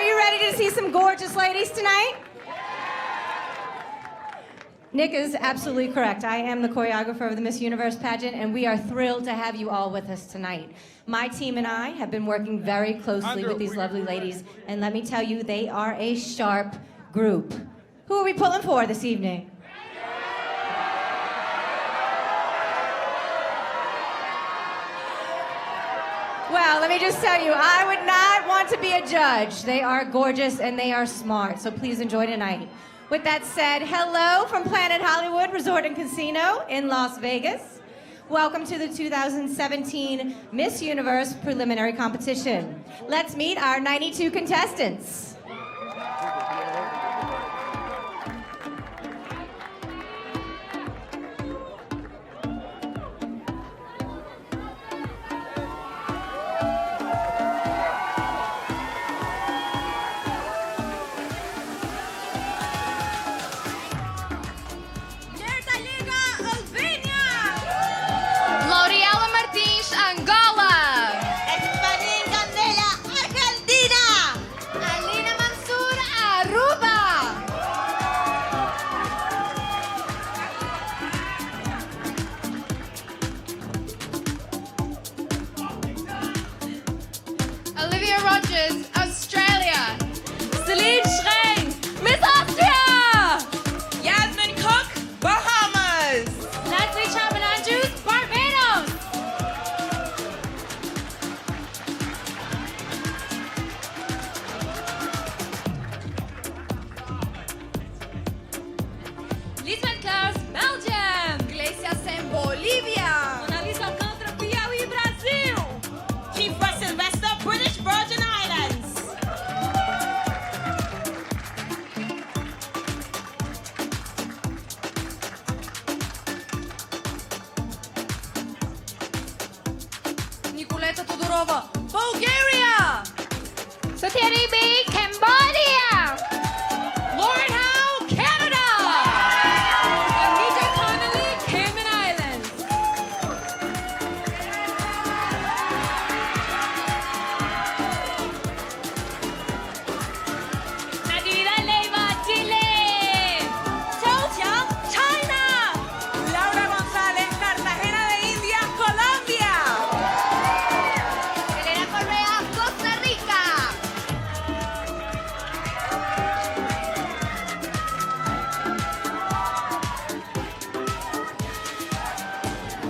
you ready to see some gorgeous ladies tonight? Nick is absolutely correct. I am the choreographer of the Miss Universe pageant, and we are thrilled to have you all with us tonight. My team and I have been working very closely with these lovely ladies, and let me tell you, they are a sharp group. Who are we pulling for this evening? Well, let me just tell you, I would not want to be a judge. They are gorgeous and they are smart, so please enjoy tonight. With that said, hello from Planet Hollywood Resort and Casino in Las Vegas. Welcome to the 2017 Miss Universe preliminary competition. Let's meet our 92 contestants. Bulgaria! Sotieri B, Cambodia! Lauren Howe, Canada! Anita Connolly, Cayman Islands. Nadira Leiva, Chile! Sofia, China! Laura González, Cartagena de Indias, Colombia! Elena Correa, Costa Rica!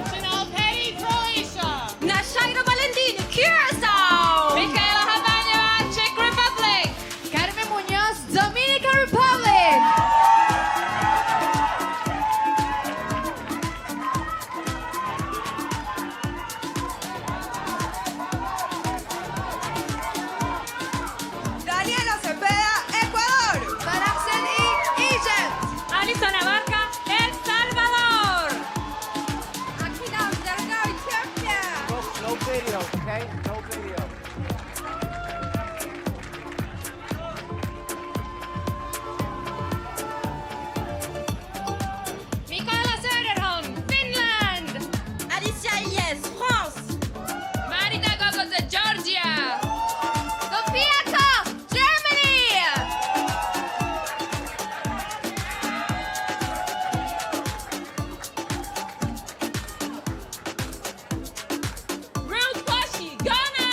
Chanel Petty, Croatia! Nashaira Valentini, Curacao! Michaela Havana, Czech Republic! Carmen Muñoz, Dominican Republic! Daniela Cepeda, Ecuador! Baraxen Egypt! Alison Abarca, El Salvador! Akina Delgado, Ethiopia! No video, okay? No video. Michaela Söderholm, Finland! Alicia Ilyes, France! Marina Gogoze, Georgia! Sophia Koch, Germany! Ruth Washi, Ghana!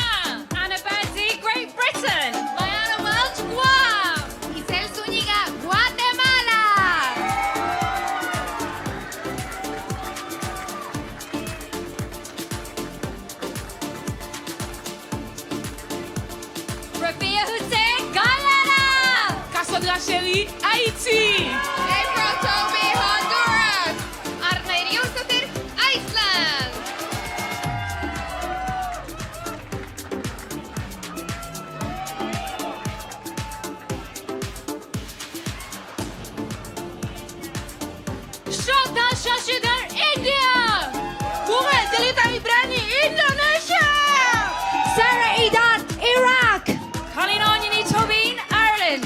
Anna Bazzi, Great Britain! Diana Welch, Guam! Isel Zúñiga, Guatemala! Rafia Hussein, Guyana! Cassandra Shelley, Haiti! April Toby, Honduras! Arne Yusutir, Iceland! Shraddha Shashidhar, India! Kumar Dalita Ibrani, Indonesia! Sarah Idat, Iraq! Colin Onyini Tobin, Ireland!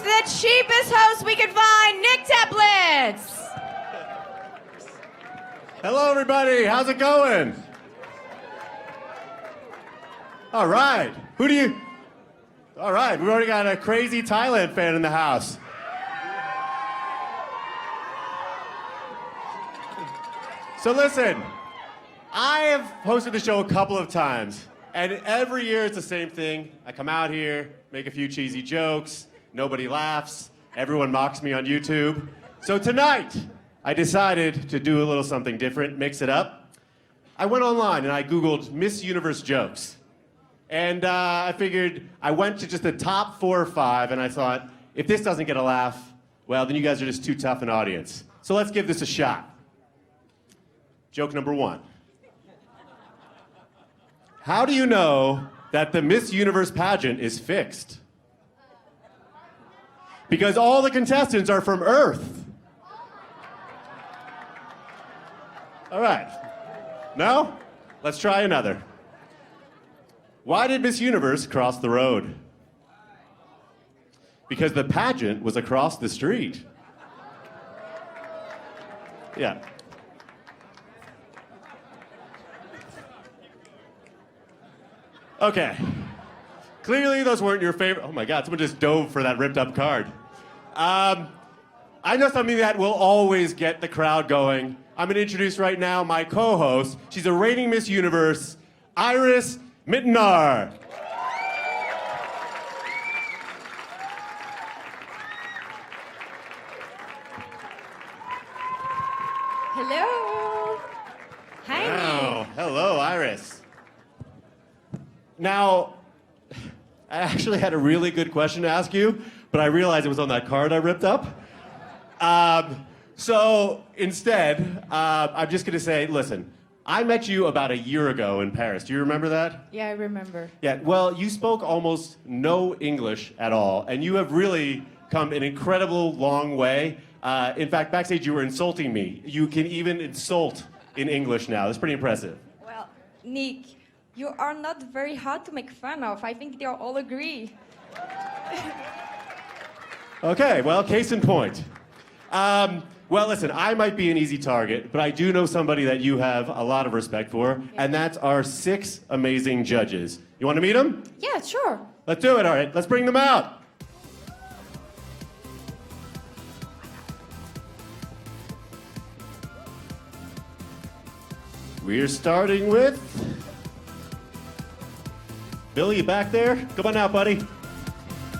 the cheapest host we could find, Nick Teplitz. Hello, everybody. How's it going? All right. All right. We've already got a crazy Thailand fan in the house. So listen, I have hosted the show a couple of times, and every year it's the same thing. I come out here, make a few cheesy jokes, nobody laughs, everyone mocks me on YouTube. So tonight, I decided to do a little something different, mix it up. I went online and I Googled Miss Universe jokes. And I figured I went to just the top 4 or 5, and I thought, if this doesn't get a laugh, well, then you guys are just too tough an audience. So let's give this a shot. Joke number 1. How do you know that the Miss Universe pageant is fixed? Because all the contestants are from Earth. All right. No? Let's try another. Why did Miss Universe cross the road? Because the pageant was across the street. Yeah. Okay. Clearly those weren't your favorite. Oh my God, someone just dove for that ripped up card. I know something that will always get the crowd going. I'm going to introduce right now my co-host. She's a reigning Miss Universe, Iris Mittenaere. Hello. Hi. Oh, hello, Iris. Now, I actually had a really good question to ask you, but I realized it was on that card I ripped up. So instead, I'm just going to say, listen, I met you about a year ago in Paris. Do you remember that? Yeah, I remember. Yeah, well, you spoke almost no English at all, and you have really come an incredible long way. In fact, backstage you were insulting me. You can even insult in English now. That's pretty impressive. Well, Nick, you are not very hard to make fun of. I think they all agree. Okay, well, case in point. Well, listen, I might be an easy target, but I do know somebody that you have a lot of respect for, and that's our 6 amazing judges. You want to meet them? Yeah, sure. Let's do it, all right. Let's bring them out. We're starting with Billy, you back there? Come on out, buddy.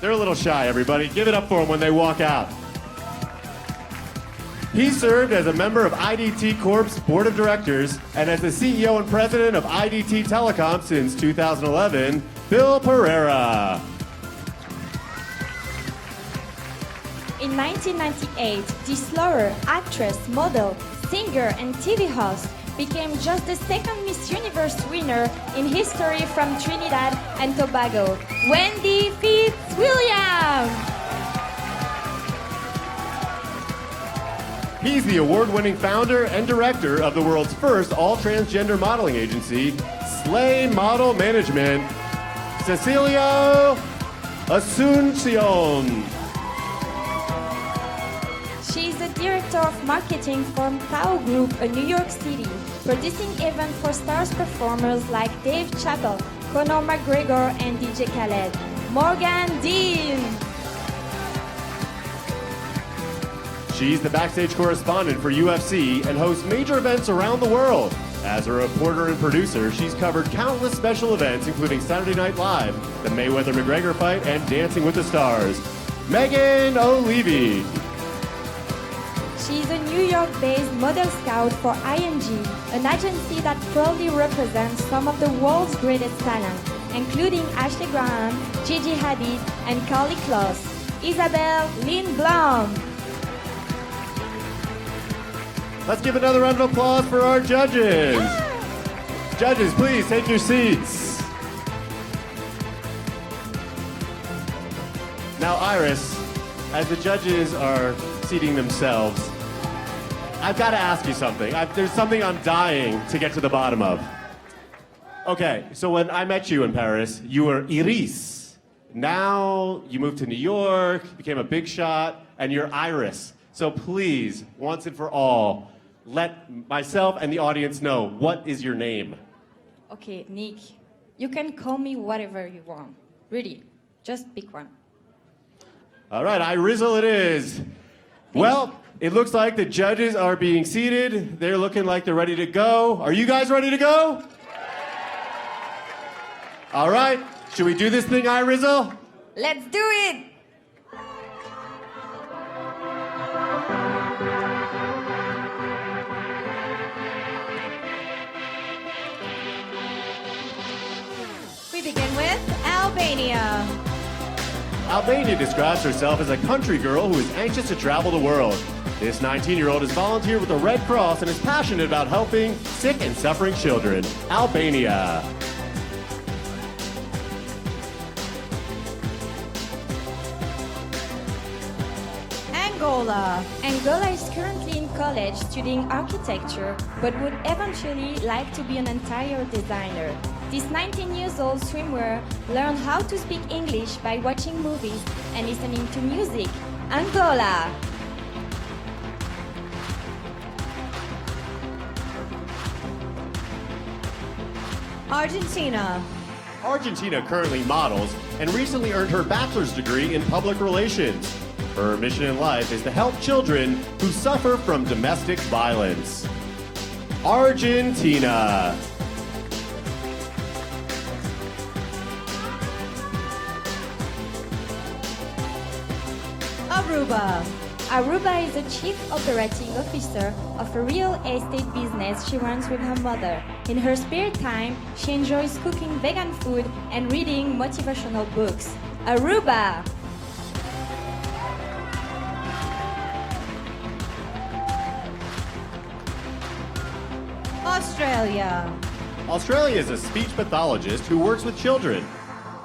They're a little shy, everybody. Give it up for them when they walk out. He served as a member of IDT Corp's board of directors and as the CEO and president of IDT Telecom since 2011, Bill Pereira. In 1998, this lawyer, actress, model, singer, and TV host became just the 2nd Miss Universe winner in history from Trinidad and Tobago, Wendy Fitzwilliam. He's the award-winning founder and director of the world's first all-transgender modeling agency, Slay Model Management, Cecilia Asuncion. She is the director of marketing for Tao Group, a New York City, producing events for stars performers like Dave Chappelle, Conor McGregor, and DJ Khaled. Morgan Dean. She's the backstage correspondent for UFC and hosts major events around the world. As a reporter and producer, she's covered countless special events, including Saturday Night Live, the Mayweather-McGregor fight, and Dancing with the Stars. Megan O'Leary. She is a New York-based model scout for ING, an agency that proudly represents some of the world's greatest talent, including Ashley Graham, Gigi Hadid, and Carly Kloss. Isabel Lynn Blum. Let's give another round of applause for our judges. Judges, please take your seats. Now, Iris, as the judges are seating themselves, I've got to ask you something. There's something I'm dying to get to the bottom of. Okay, so when I met you in Paris, you were Iris. Now you moved to New York, became a big shot, and you're Iris. So please, once and for all, let myself and the audience know, what is your name? Okay, Nick, you can call me whatever you want. Really, just pick one. All right, Irizzle it is. Well, it looks like the judges are being seated. They're looking like they're ready to go. Are you guys ready to go? All right, should we do this thing, Irizzle? Let's do it! We begin with Albania. Albania describes herself as a country girl who is anxious to travel the world. This 19-year-old has volunteered with the Red Cross and is passionate about helping sick and suffering children. Albania. Angola. Angola is currently in college studying architecture, but would eventually like to be an interior designer. This 19-year-old swimwear learned how to speak English by watching movies and listening to music. Angola. Argentina. Argentina currently models and recently earned her bachelor's degree in public relations. Her mission in life is to help children who suffer from domestic violence. Argentina. Aruba. Aruba is the chief operating officer of a real estate business she runs with her mother. In her spare time, she enjoys cooking vegan food and reading motivational books. Aruba! Australia. Australia is a speech pathologist who works with children.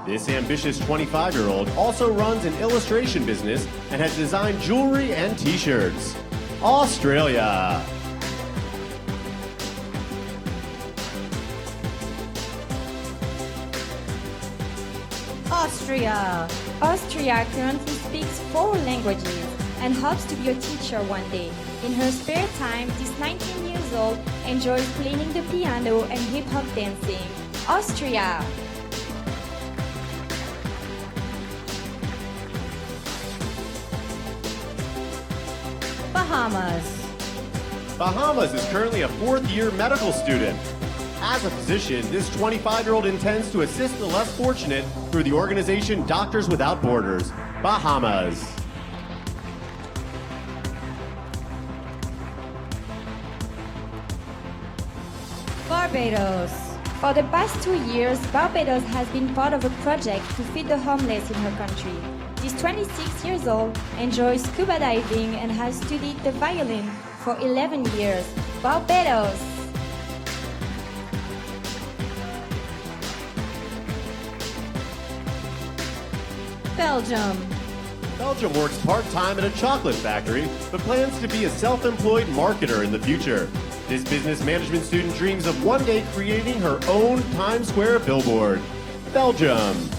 This ambitious 25-year-old also runs an illustration business and has designed jewelry and t-shirts. Australia. Austria. Austria currently speaks 4 languages and hopes to be a teacher one day. In her spare time, this 19-year-old enjoys playing the piano and hip-hop dancing. Austria. Bahamas. Bahamas is currently a 4th-year medical student. As a physician, this 25-year-old intends to assist the less fortunate through the organization Doctors Without Borders. Bahamas. Barbados. For the past 2 years, Barbados has been part of a project to feed the homeless in her country. This 26-year-old enjoys scuba diving and has studied the violin for 11 years. Barbados! Belgium. Belgium works part-time at a chocolate factory, but plans to be a self-employed marketer in the future. This business management student dreams of one day creating her own Times Square billboard. Belgium.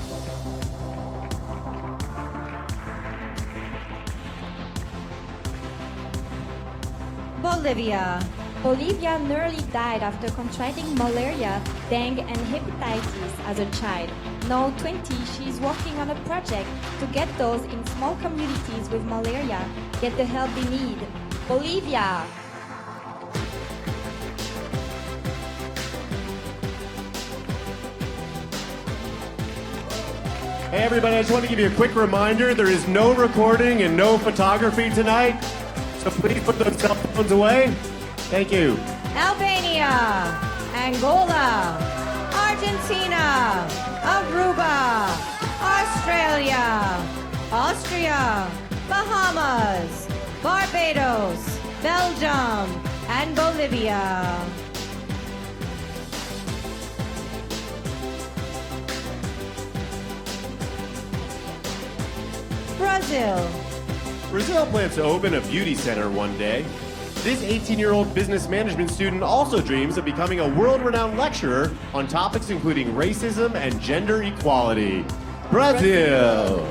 Bolivia. Bolivia nearly died after contracting malaria, dengue, and hepatitis as a child. Now 20, she is working on a project to get those in small communities with malaria get the help they need. Bolivia! Hey everybody, I just want to give you a quick reminder, there is no recording and no photography tonight, so please put those cell phones away. Thank you. Albania. Angola. Argentina. Aruba. Australia. Austria. Bahamas. Barbados. Belgium. And Bolivia. Brazil. Brazil plans to open a beauty center one day. This 18-year-old business management student also dreams of becoming a world-renowned lecturer on topics including racism and gender equality. Brazil.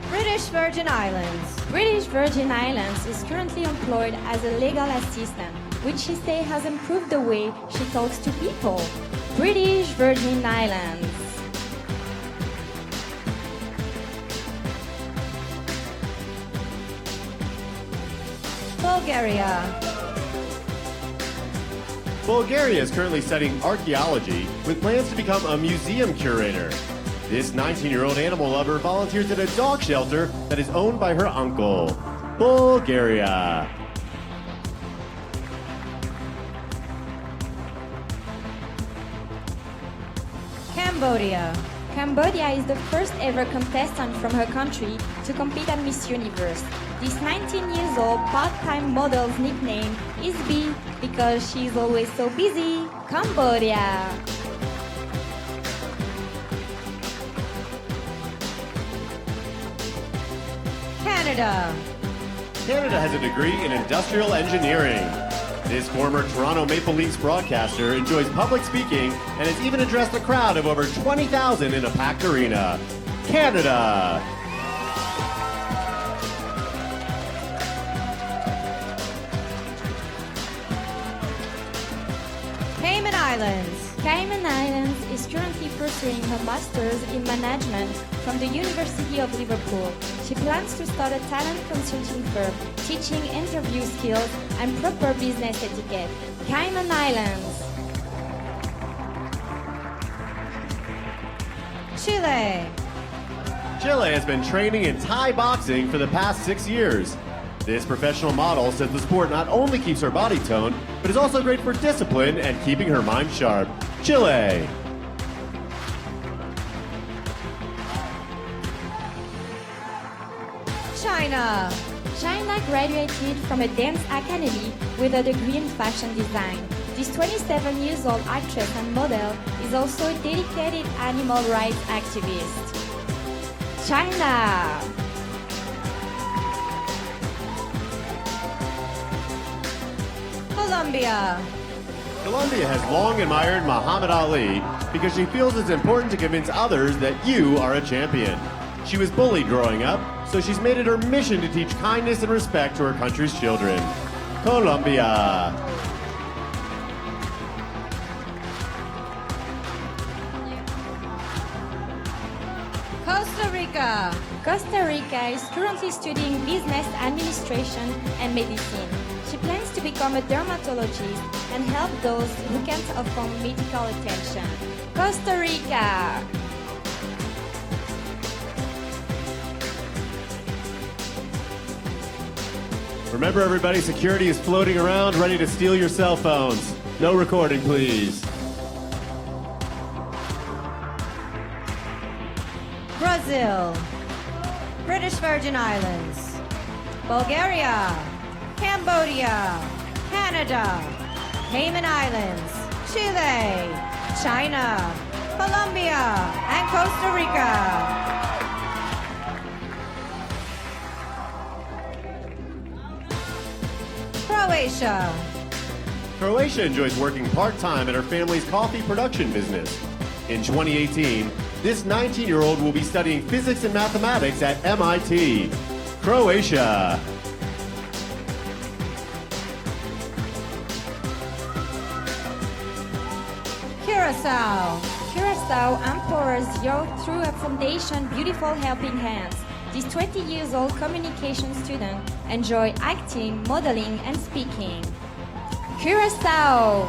British Virgin Islands. British Virgin Islands is currently employed as a legal assistant, which she says has improved the way she talks to people. British Virgin Islands. Bulgaria. Bulgaria is currently studying archaeology with plans to become a museum curator. This 19-year-old animal lover volunteers at a dog shelter that is owned by her uncle. Bulgaria. Cambodia. Cambodia is the first ever contestant from her country to compete at Miss Universe. This 19-year-old part-time model's nickname is B because she's always so busy. Cambodia. Canada. Canada has a degree in industrial engineering. This former Toronto Maple Leafs broadcaster enjoys public speaking and has even addressed a crowd of over 20,000 in a packed arena. Canada. Cayman Islands. Cayman Islands is currently pursuing her master's in management from the University of Liverpool. She plans to start a talent consulting firm, teaching interview skills and proper business etiquette. Cayman Islands. Chile. Chile has been training in Thai boxing for the past 6 years. This professional model says the sport not only keeps her body toned, but is also great for discipline and keeping her mind sharp. Chile. China. China graduated from a dance academy with a degree in fashion design. This 27-year-old actress and model is also a dedicated animal rights activist. China. Colombia. Colombia has long admired Muhammad Ali because she feels it's important to convince others that you are a champion. She was bullied growing up, so she's made it her mission to teach kindness and respect to her country's children. Colombia. Costa Rica. Costa Rica is currently studying business administration and medicine. She plans to become a dermatologist and help those who can't afford medical attention. Costa Rica. Remember everybody, security is floating around ready to steal your cell phones. No recording, please. Brazil. British Virgin Islands. Bulgaria. Cambodia. Canada. Cayman Islands. Chile. China. Colombia. And Costa Rica. Croatia. Croatia enjoys working part-time at her family's coffee production business. In 2018, this 19-year-old will be studying physics and mathematics at MIT. Croatia. Curacao. Curacao empowers youth through a foundation, Beautiful Helping Hands. This 20-year-old communication student enjoys acting, modeling, and speaking. Curacao.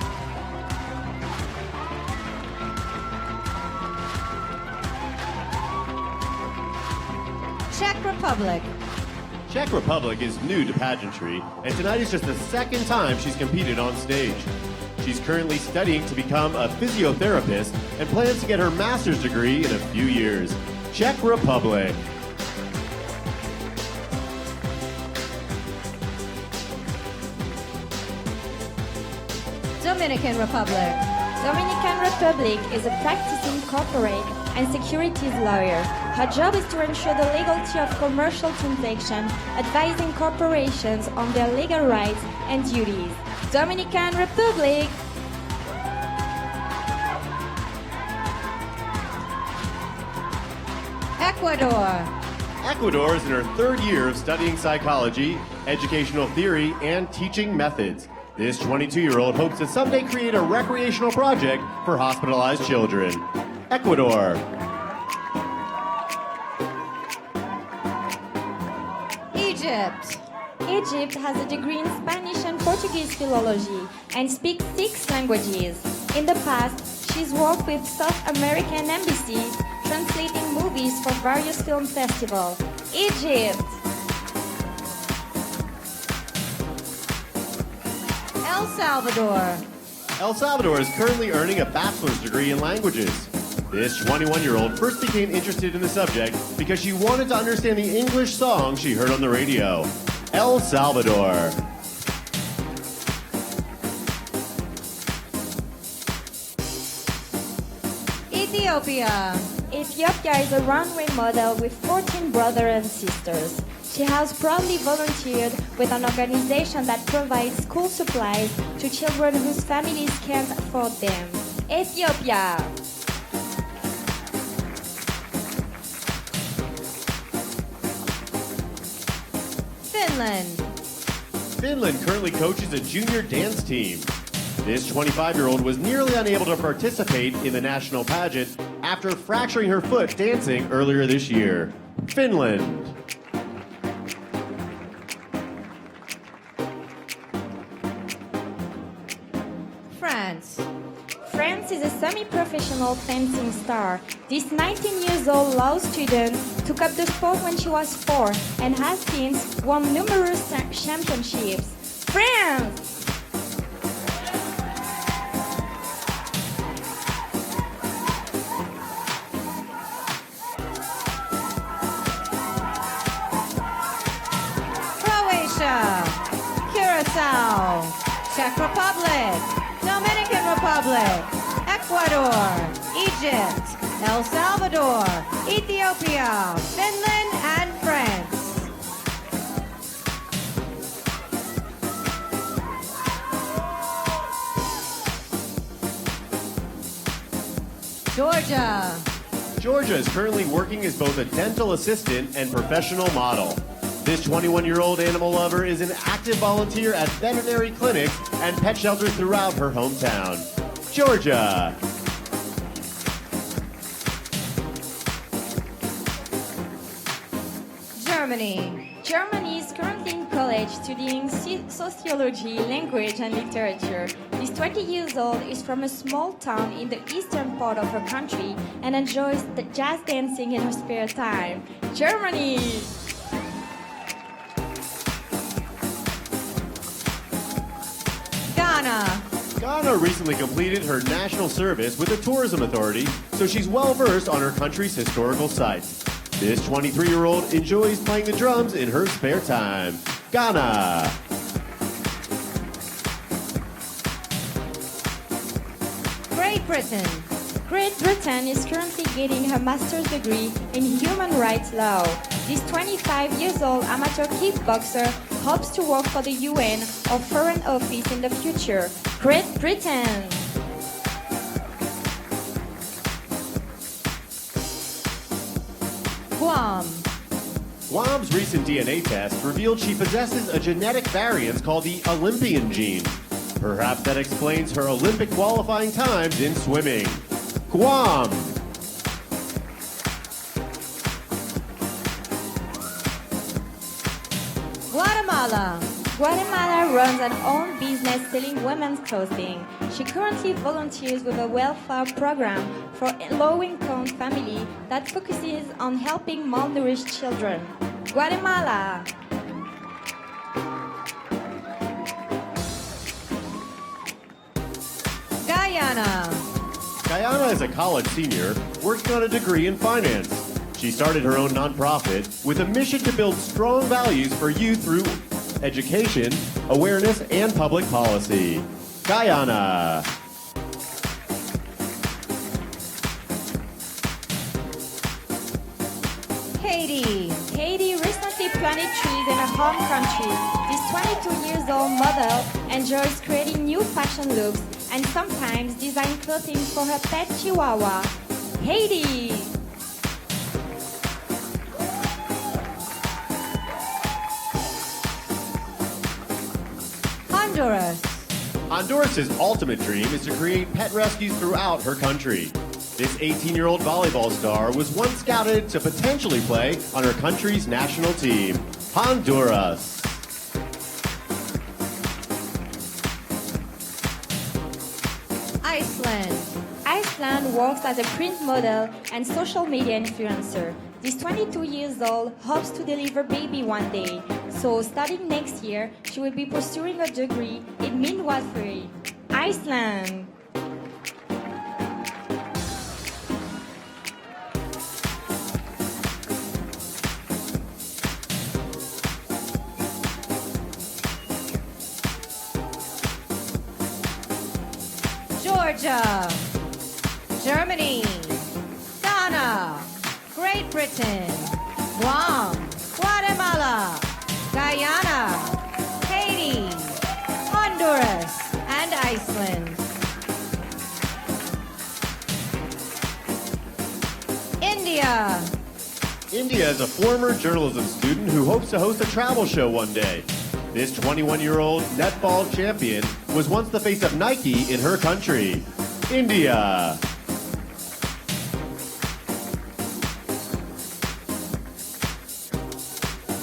Czech Republic. Czech Republic is new to pageantry, and tonight is just the second time she's competed on stage. She's currently studying to become a physiotherapist and plans to get her master's degree in a few years. Czech Republic. Dominican Republic. Dominican Republic is a practicing corporate and securities lawyer. Her job is to ensure the legality of commercial transactions, advising corporations on their legal rights and duties. Dominican Republic. Ecuador. Ecuador is in her third year of studying psychology, educational theory, and teaching methods. This 22-year-old hopes to someday create a recreational project for hospitalized children. Ecuador. Egypt. Egypt has a degree in Spanish and Portuguese philology and speaks 6 languages. In the past, she's worked with South American embassies, translating movies for various film festivals. Egypt. El Salvador. El Salvador is currently earning a bachelor's degree in languages. This 21-year-old first became interested in the subject because she wanted to understand the English song she heard on the radio. El Salvador. Ethiopia. Ethiopia is a runway model with 14 brothers and sisters. She has proudly volunteered with an organization that provides school supplies to children whose families can't afford them. Ethiopia. Finland. Finland currently coaches a junior dance team. This 25-year-old was nearly unable to participate in the national pageant after fracturing her foot dancing earlier this year. Finland. France. France is a semi-professional fencing star. This 19-year-old law student took up the sport when she was 4 and has since won numerous championships. France! Croatia. Curacao. Czech Republic. Dominican Republic. Ecuador. Egypt. El Salvador. Ethiopia. Finland and France. Georgia. Georgia is currently working as both a dental assistant and professional model. This 21-year-old animal lover is an active volunteer at veterinary clinics and pet shelters throughout her hometown. Georgia. Germany. Germany is currently in college studying sociology, language, and literature. This 20 years old is from a small town in the eastern part of her country and enjoys the jazz dancing in her spare time. Germany! Ghana. Ghana recently completed her national service with the tourism authority, so she's well versed on her country's historical sites. This 23-year-old enjoys playing the drums in her spare time. Ghana. Great Britain. Great Britain is currently getting her master's degree in human rights law. This 25 years old amateur kickboxer hopes to work for the UN or Foreign Office in the future. Great Britain! Guam. Guam's recent DNA test revealed she possesses a genetic variant called the Olympian gene. Perhaps that explains her Olympic qualifying times in swimming. Guam. Guatemala. Guatemala runs an own business selling women's clothing. She currently volunteers with a welfare program for low-income families that focuses on helping malnourished children. Guatemala! Guyana. Guyana is a college senior working on a degree in finance. She started her own nonprofit with a mission to build strong values for youth through education, awareness, and public policy. Guyana. Haiti. Haiti recently planted trees in her home country. This 22-year-old model enjoys creating new fashion looks and sometimes design clothing for her pet chihuahua. Haiti! Honduras. Honduras' ultimate dream is to create pet rescues throughout her country. This 18-year-old volleyball star was once scouted to potentially play on her country's national team, Honduras. Iceland. Iceland works as a print model and social media influencer. This 22 years old hopes to deliver baby one day. So starting next year, she will be pursuing a degree in midwifery. Iceland. Georgia. Germany. Ghana. Great Britain. Guam. Guatemala. Guyana. Haiti. Honduras. And Iceland. India. India is a former journalism student who hopes to host a travel show one day. This 21-year-old netball champion was once the face of Nike in her country, India.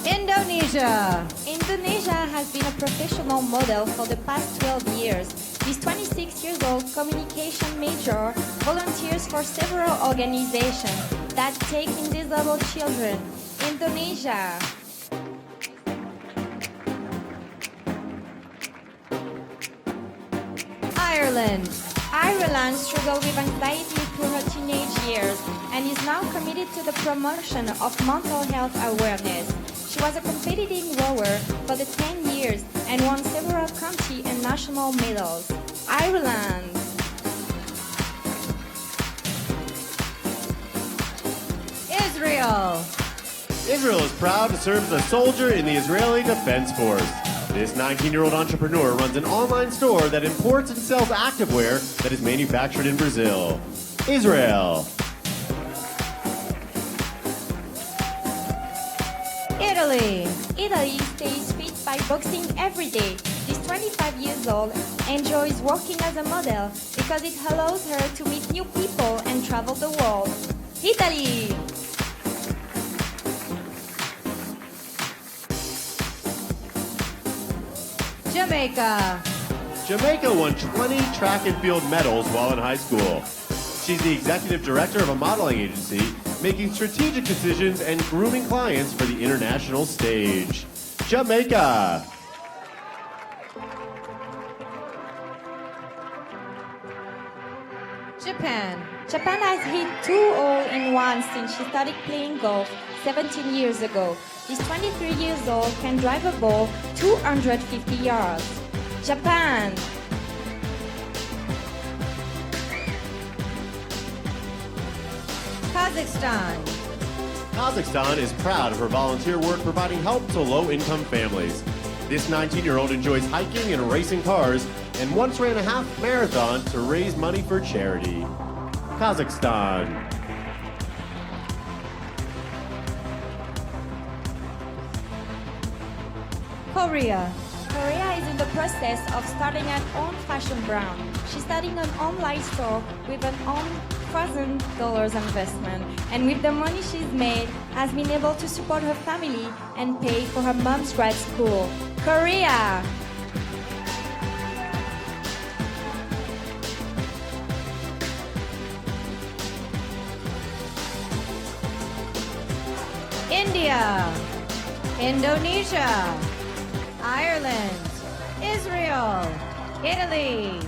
Indonesia. Indonesia has been a professional model for the past 12 years. This 26-year-old communication major volunteers for several organizations that take in disabled children. Indonesia. Ireland. Ireland struggled with anxiety through her teenage years and is now committed to the promotion of mental health awareness. She was a competing rower for the 10 years and won several county and national medals. Ireland. Israel. Israel is proud to serve as a soldier in the Israeli Defense Force. This 19-year-old entrepreneur runs an online store that imports and sells activewear that is manufactured in Brazil. Israel. Italy. Italy stays fit by boxing every day. This 25 years old enjoys working as a model because it allows her to meet new people and travel the world. Italy. Jamaica. Jamaica won 20 track and field medals while in high school. She's the executive director of a modeling agency, making strategic decisions and grooming clients for the international stage. Jamaica. Japan. Japan has hit 2 hole-in-ones since she started playing golf 17 years ago. This 23 years old can drive a ball 250 yards. Japan. Kazakhstan. Kazakhstan is proud of her volunteer work providing help to low-income families. This 19-year-old enjoys hiking and racing cars and once ran a half marathon to raise money for charity. Kazakhstan. Korea. Korea is in the process of starting an own fashion brand. She's starting an online store with an own $1,000 investment, and with the money she's made, has been able to support her family and pay for her mom's grad school. Korea. India. Indonesia. Ireland. Israel. Italy.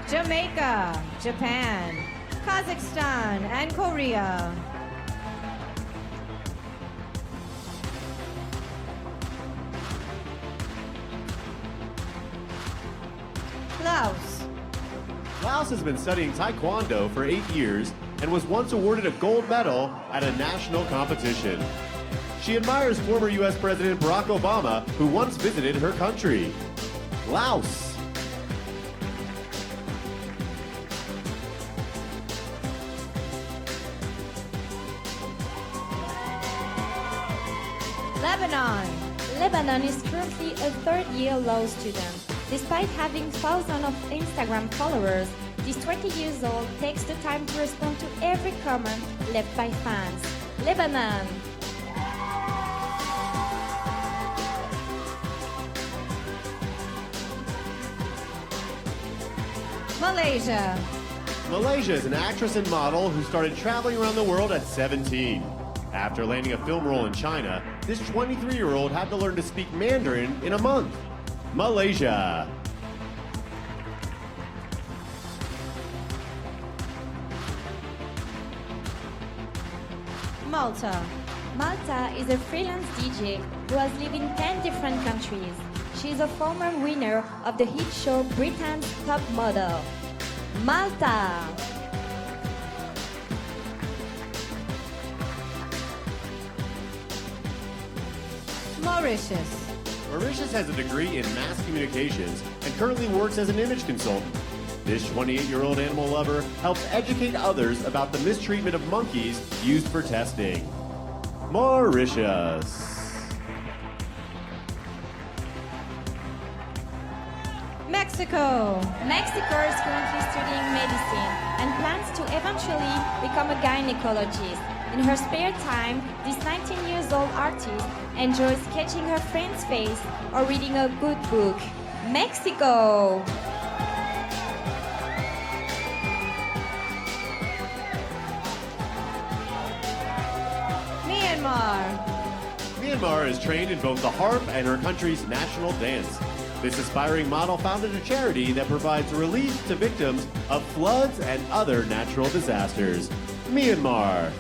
Jamaica. Japan. Kazakhstan and Korea. Laos. Laos has been studying Taekwondo for 8 years and was once awarded a gold medal at a national competition. She admires former U.S. President Barack Obama, who once visited her country. Laos. Lebanon. Lebanon is currently a third-year law student. Despite having thousands of Instagram followers, this 20 years old takes the time to respond to every comment left by fans. Lebanon. Malaysia. Malaysia is an actress and model who started traveling around the world at 17. After landing a film role in China, this 23-year-old had to learn to speak Mandarin in a month. Malaysia. Malta. Malta is a freelance DJ who has lived in 10 different countries. She is a former winner of the hit show Britain's Top Model. Malta. Mauritius. Mauritius has a degree in mass communications and currently works as an image consultant. This 28-year-old animal lover helps educate others about the mistreatment of monkeys used for testing. Mauritius. Mexico. Mexico is currently studying medicine and plans to eventually become a gynecologist. In her spare time, this 19-year-old artist enjoys sketching her friend's face or reading a good book. Mexico. Myanmar. Myanmar is trained in both the harp and her country's national dance. This aspiring model founded a charity that provides relief to victims of floods and other natural disasters. Myanmar.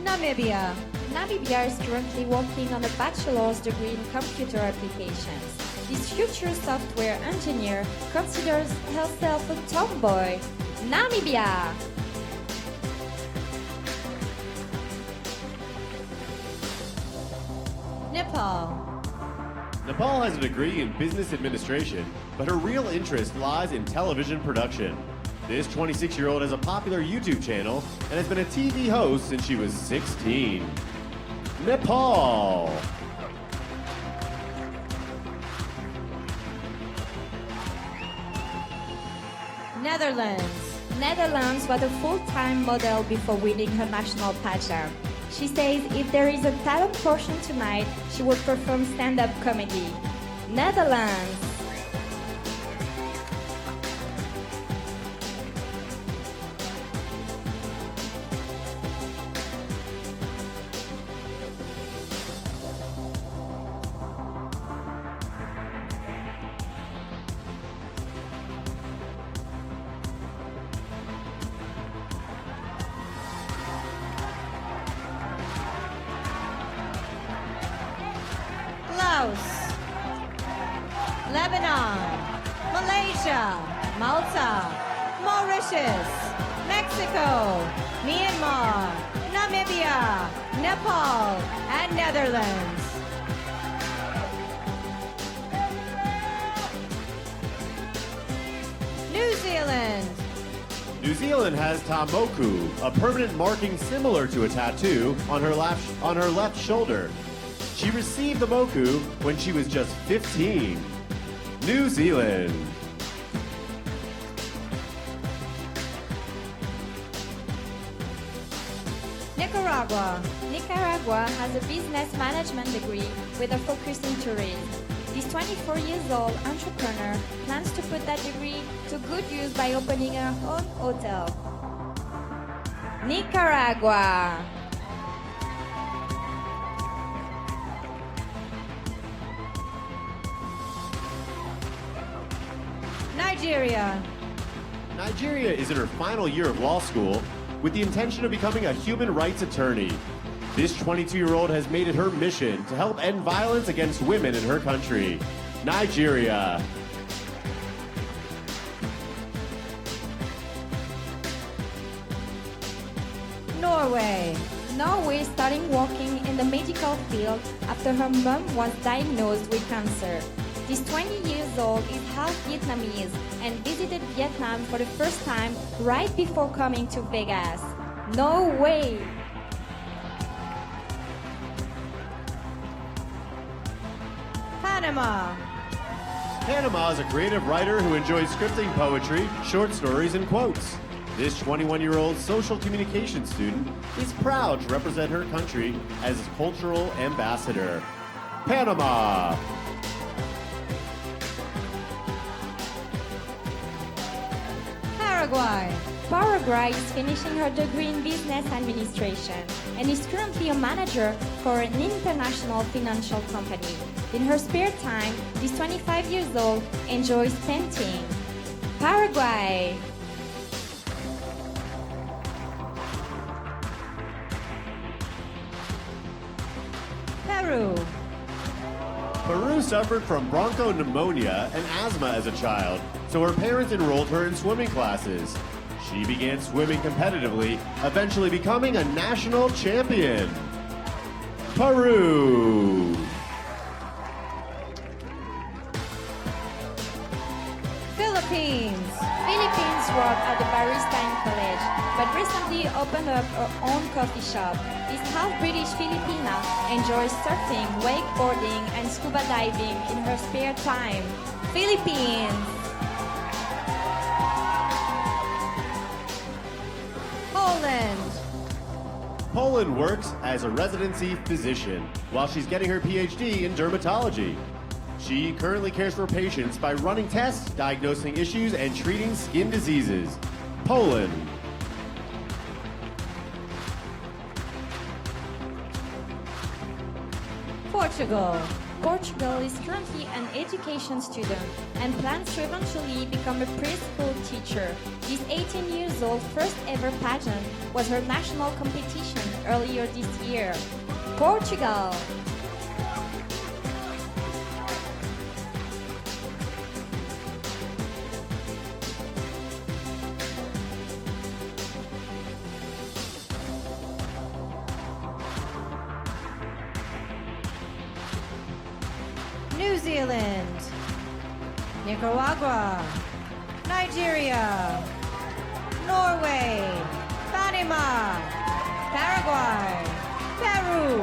Namibia. Namibia is currently working on a bachelor's degree in computer applications. This future software engineer considers herself a tomboy. Namibia. Nepal. Nepal has a degree in business administration, but her real interest lies in television production. This 26-year-old has a popular YouTube channel and has been a TV host since she was 16. Nepal. Netherlands. Netherlands was a full-time model before winning her national pageant. She says if there is a talent portion tonight, she would perform stand-up comedy. Netherlands. Laos. Lebanon. Malaysia. Malta. Mauritius. Mexico. Myanmar. Namibia. Nepal. And Netherlands. New Zealand. New Zealand has tamoku, a permanent marking similar to a tattoo on her left shoulder. She received the moku when she was just 15. New Zealand. Nicaragua. Nicaragua has a business management degree with a focus in tourism. This 24-year-old entrepreneur plans to put that degree to good use by opening her own hotel. Nicaragua. Nigeria. Nigeria is in her final year of law school with the intention of becoming a human rights attorney. This 22-year-old has made it her mission to help end violence against women in her country. Nigeria. Norway. Norway is starting working in the medical field after her mom was diagnosed with cancer. This 20-year-old is half Vietnamese and visited Vietnam for the first time right before coming to Vegas. No way! Panama. Panama is a creative writer who enjoys scripting poetry, short stories, and quotes. This 21-year-old social communication student is proud to represent her country as its cultural ambassador. Panama. Paraguay. Paraguay is finishing her degree in business administration and is currently a manager for an international financial company. In her spare time, this 25 years old enjoys painting. Paraguay. Peru. Peru suffered from bronchopneumonia and asthma as a child, so her parents enrolled her in swimming classes. She began swimming competitively, eventually becoming a national champion. Peru. Philippines. Philippines worked at the barista in college, but recently opened up her own coffee shop. This half-British Filipina enjoys surfing, wakeboarding, and scuba diving in her spare time. Philippines. Poland. Poland works as a residency physician while she's getting her PhD in dermatology. She currently cares for patients by running tests, diagnosing issues, and treating skin diseases. Poland. Portugal. Portugal is currently an education student and plans to eventually become a preschool teacher. This 18 years old first ever pageant was her national competition earlier this year. Portugal. New Zealand. Nicaragua. Nigeria. Norway. Panama. Paraguay. Peru.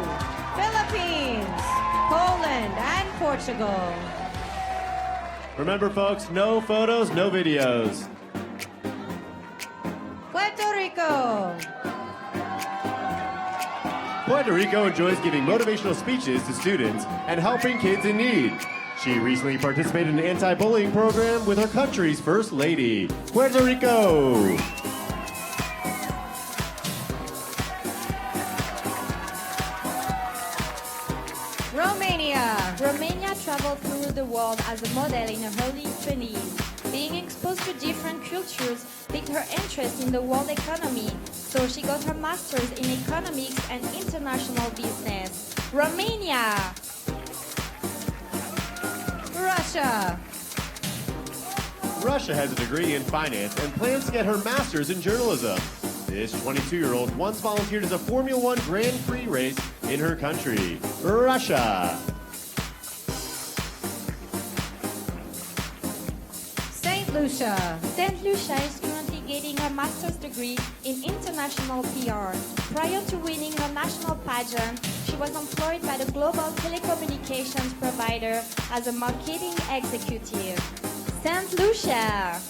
Philippines. Poland and Portugal. Remember, folks, no photos, no videos. Puerto Rico. Puerto Rico enjoys giving motivational speeches to students and helping kids in need. She recently participated in an anti-bullying program with her country's First Lady. Puerto Rico! Romania. Romania traveled through the world as a model in her early 20s. Being exposed to different cultures piqued her interest in the world economy, so she got her master's in economics and international business. Romania. Russia. Russia has a degree in finance and plans to get her master's in journalism. This 22-year-old once volunteered as a Formula One Grand Prix race in her country, Russia. St. Lucia. St. Lucia is currently getting her master's degree in international PR. Prior to winning her national pageant, she was employed by the global telecommunications provider as a marketing executive. St. Lucia.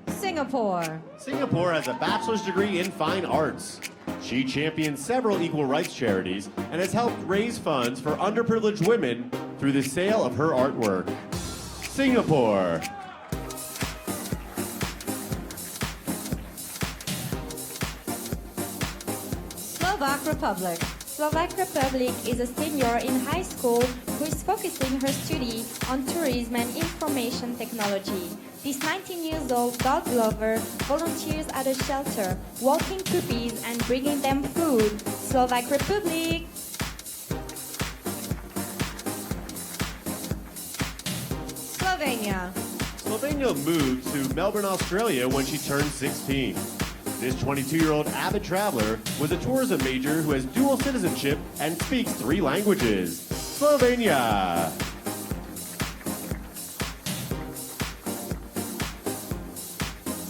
Singapore. Singapore has a bachelor's degree in fine arts. She champions several equal rights charities and has helped raise funds for underprivileged women through the sale of her artwork. Singapore. Slovak Republic. Slovak Republic is a senior in high school who is focusing her study on tourism and information technology. This 19 years old dog lover volunteers at a shelter, walking puppies and bringing them food. Slovak Republic. Slovenia. Slovenia moved to Melbourne, Australia when she turned 16. This 22-year-old avid traveler was a tourism major who has dual citizenship and speaks 3 languages. Slovenia.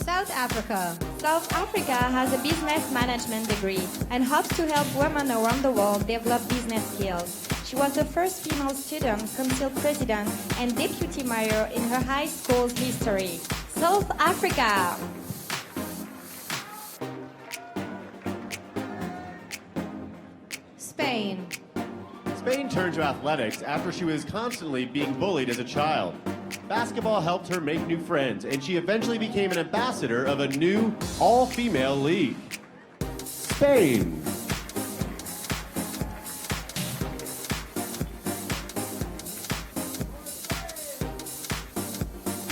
South Africa. South Africa has a business management degree and hopes to help women around the world develop business skills. She was the first female student, council president, and deputy mayor in her high school's history. South Africa. Spain. Spain turned to athletics after she was constantly being bullied as a child. Basketball helped her make new friends, and she eventually became an ambassador of a new all-female league. Spain.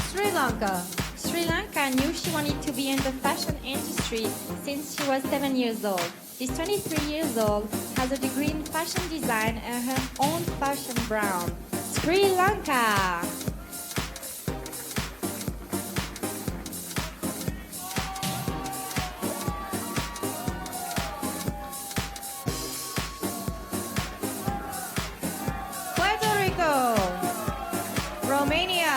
Sri Lanka. Sri Lanka knew she wanted to be in the fashion industry since she was 7 years old. She's 23 years old, has a degree in fashion design and her own fashion brand. Sri Lanka. Puerto Rico. Romania.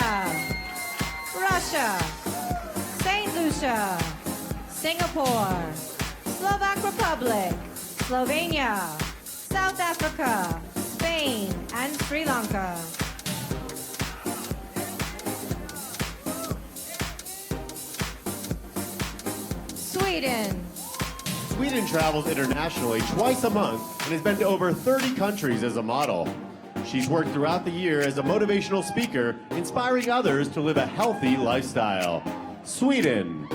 Russia. St. Lucia. Singapore. Slovak Republic. Slovenia. South Africa. Spain. And Sri Lanka. Sweden. Sweden travels internationally twice a month and has been to over 30 countries as a model. She's worked throughout the year as a motivational speaker, inspiring others to live a healthy lifestyle. Sweden.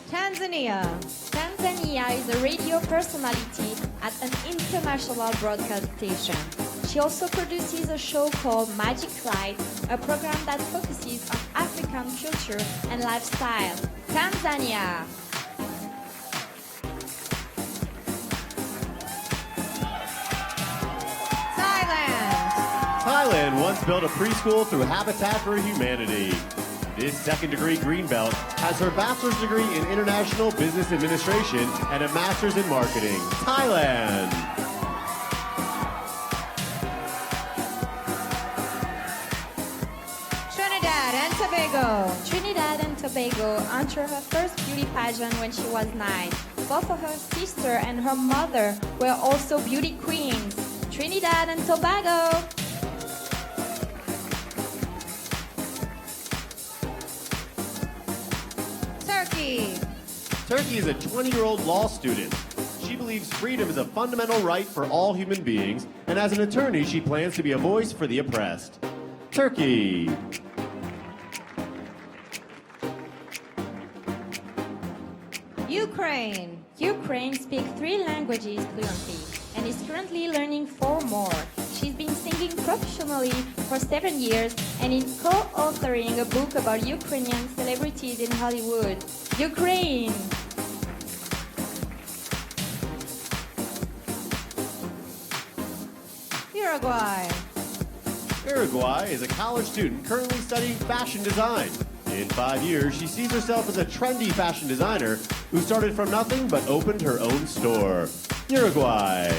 Tanzania. Tanzania is a radio personality at an international broadcast station. She also produces a show called Magic Light, a program that focuses on African culture and lifestyle. Tanzania. Thailand. Thailand once built a preschool through Habitat for Humanity. This second-degree Greenbelt has her bachelor's degree in international business administration and a master's in marketing. Thailand. Trinidad and Tobago. Trinidad and Tobago entered her first beauty pageant when she was 9. Both of her sister and her mother were also beauty queens. Trinidad and Tobago. Turkey. Turkey is a 20-year-old law student. She believes freedom is a fundamental right for all human beings, and as an attorney, she plans to be a voice for the oppressed. Turkey. Ukraine. Ukraine speaks 3 languages fluently and is currently learning 4 more. She's been singing professionally for 7 years and is co-authoring a book about Ukrainian celebrities in Hollywood. Ukraine! Uruguay. Uruguay is a college student currently studying fashion design. In 5 years, she sees herself as a trendy fashion designer who started from nothing but opened her own store. Uruguay.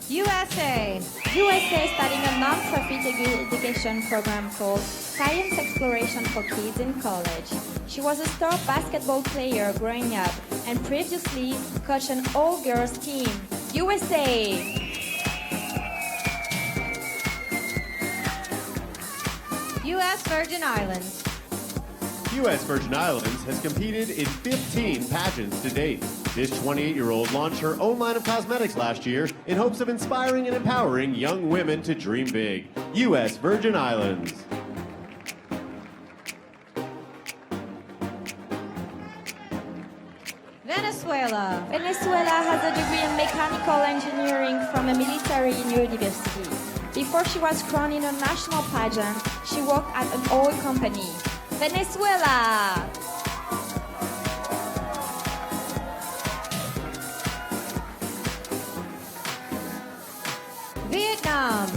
USA. USA is starting a non-profit education program called Science Exploration for Kids in College. She was a star basketball player growing up and previously coached an all-girls team. USA! U.S. Virgin Islands. U.S. Virgin Islands has competed in 15 pageants to date. This 28-year-old launched her own line of cosmetics last year in hopes of inspiring and empowering young women to dream big. U.S. Virgin Islands. Venezuela. Venezuela has a degree in mechanical engineering from a military university. Before she was crowned in a national pageant, she worked at an oil company. Venezuela! Vietnam.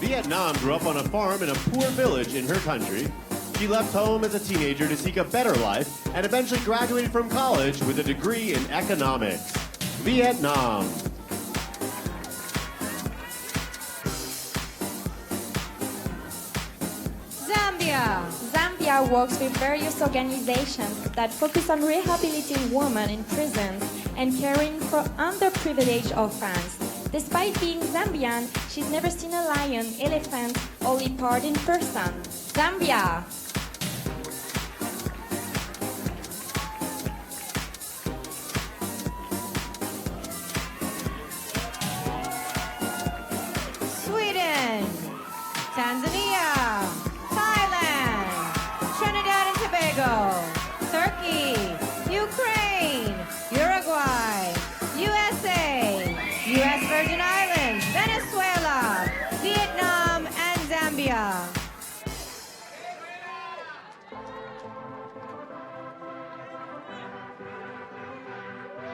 Vietnam grew up on a farm in a poor village in her country. She left home as a teenager to seek a better life and eventually graduated from college with a degree in economics. Vietnam. Zambia. Zambia works with various organizations that focus on rehabilitating women in prisons and caring for underprivileged orphans. Despite being Zambian, she's never seen a lion, elephant, or leopard in person. Zambia. Sweden. Tanzania. Thailand. Trinidad and Tobago. Turkey. Ukraine. Uruguay. USA. U.S. Virgin Islands. Venezuela. Vietnam and Zambia.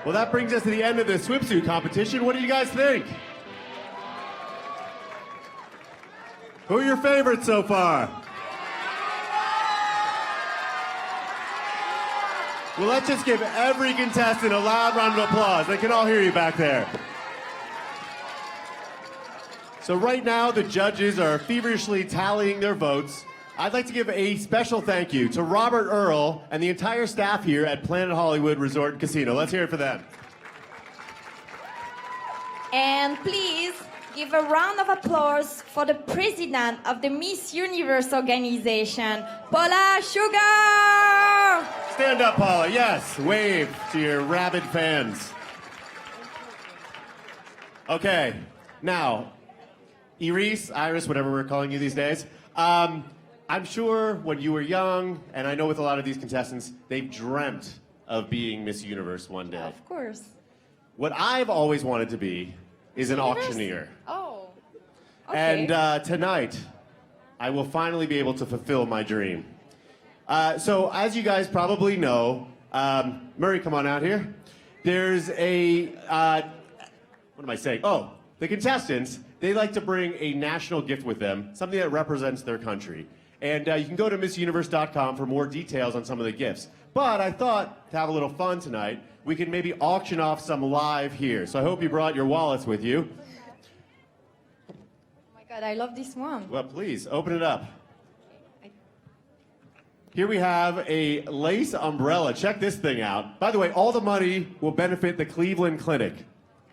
Well, that brings us to the end of the swimsuit competition. What do you guys think? Who are your favorites so far? Well, let's just give every contestant a loud round of applause. They can all hear you back there. So right now, the judges are feverishly tallying their votes. I'd like to give a special thank you to Robert Earl and the entire staff here at Planet Hollywood Resort and Casino. Let's hear it for them. And please give a round of applause for the president of the Miss Universe organization, Paula Sugar! Stand up, Paula. Yes, wave to your rabid fans. Okay, now, Iris, whatever we're calling you these days, I'm sure when you were young, and I know with a lot of these contestants, they've dreamt of being Miss Universe one day. Of course. What I've always wanted to be is an auctioneer. Oh. Okay. And tonight, I will finally be able to fulfill my dream. So as you guys probably know, Murray, come on out here. There's a, what am I saying? Oh, the contestants, they like to bring a national gift with them, something that represents their country. And you can go to MissUniverse.com for more details on some of the gifts. But I thought, to have a little fun tonight, we could maybe auction off some live here. So I hope you brought your wallets with you. Oh my God, I love this one. Well, please, open it up. Here we have a lace umbrella. Check this thing out. By the way, all the money will benefit the Cleveland Clinic.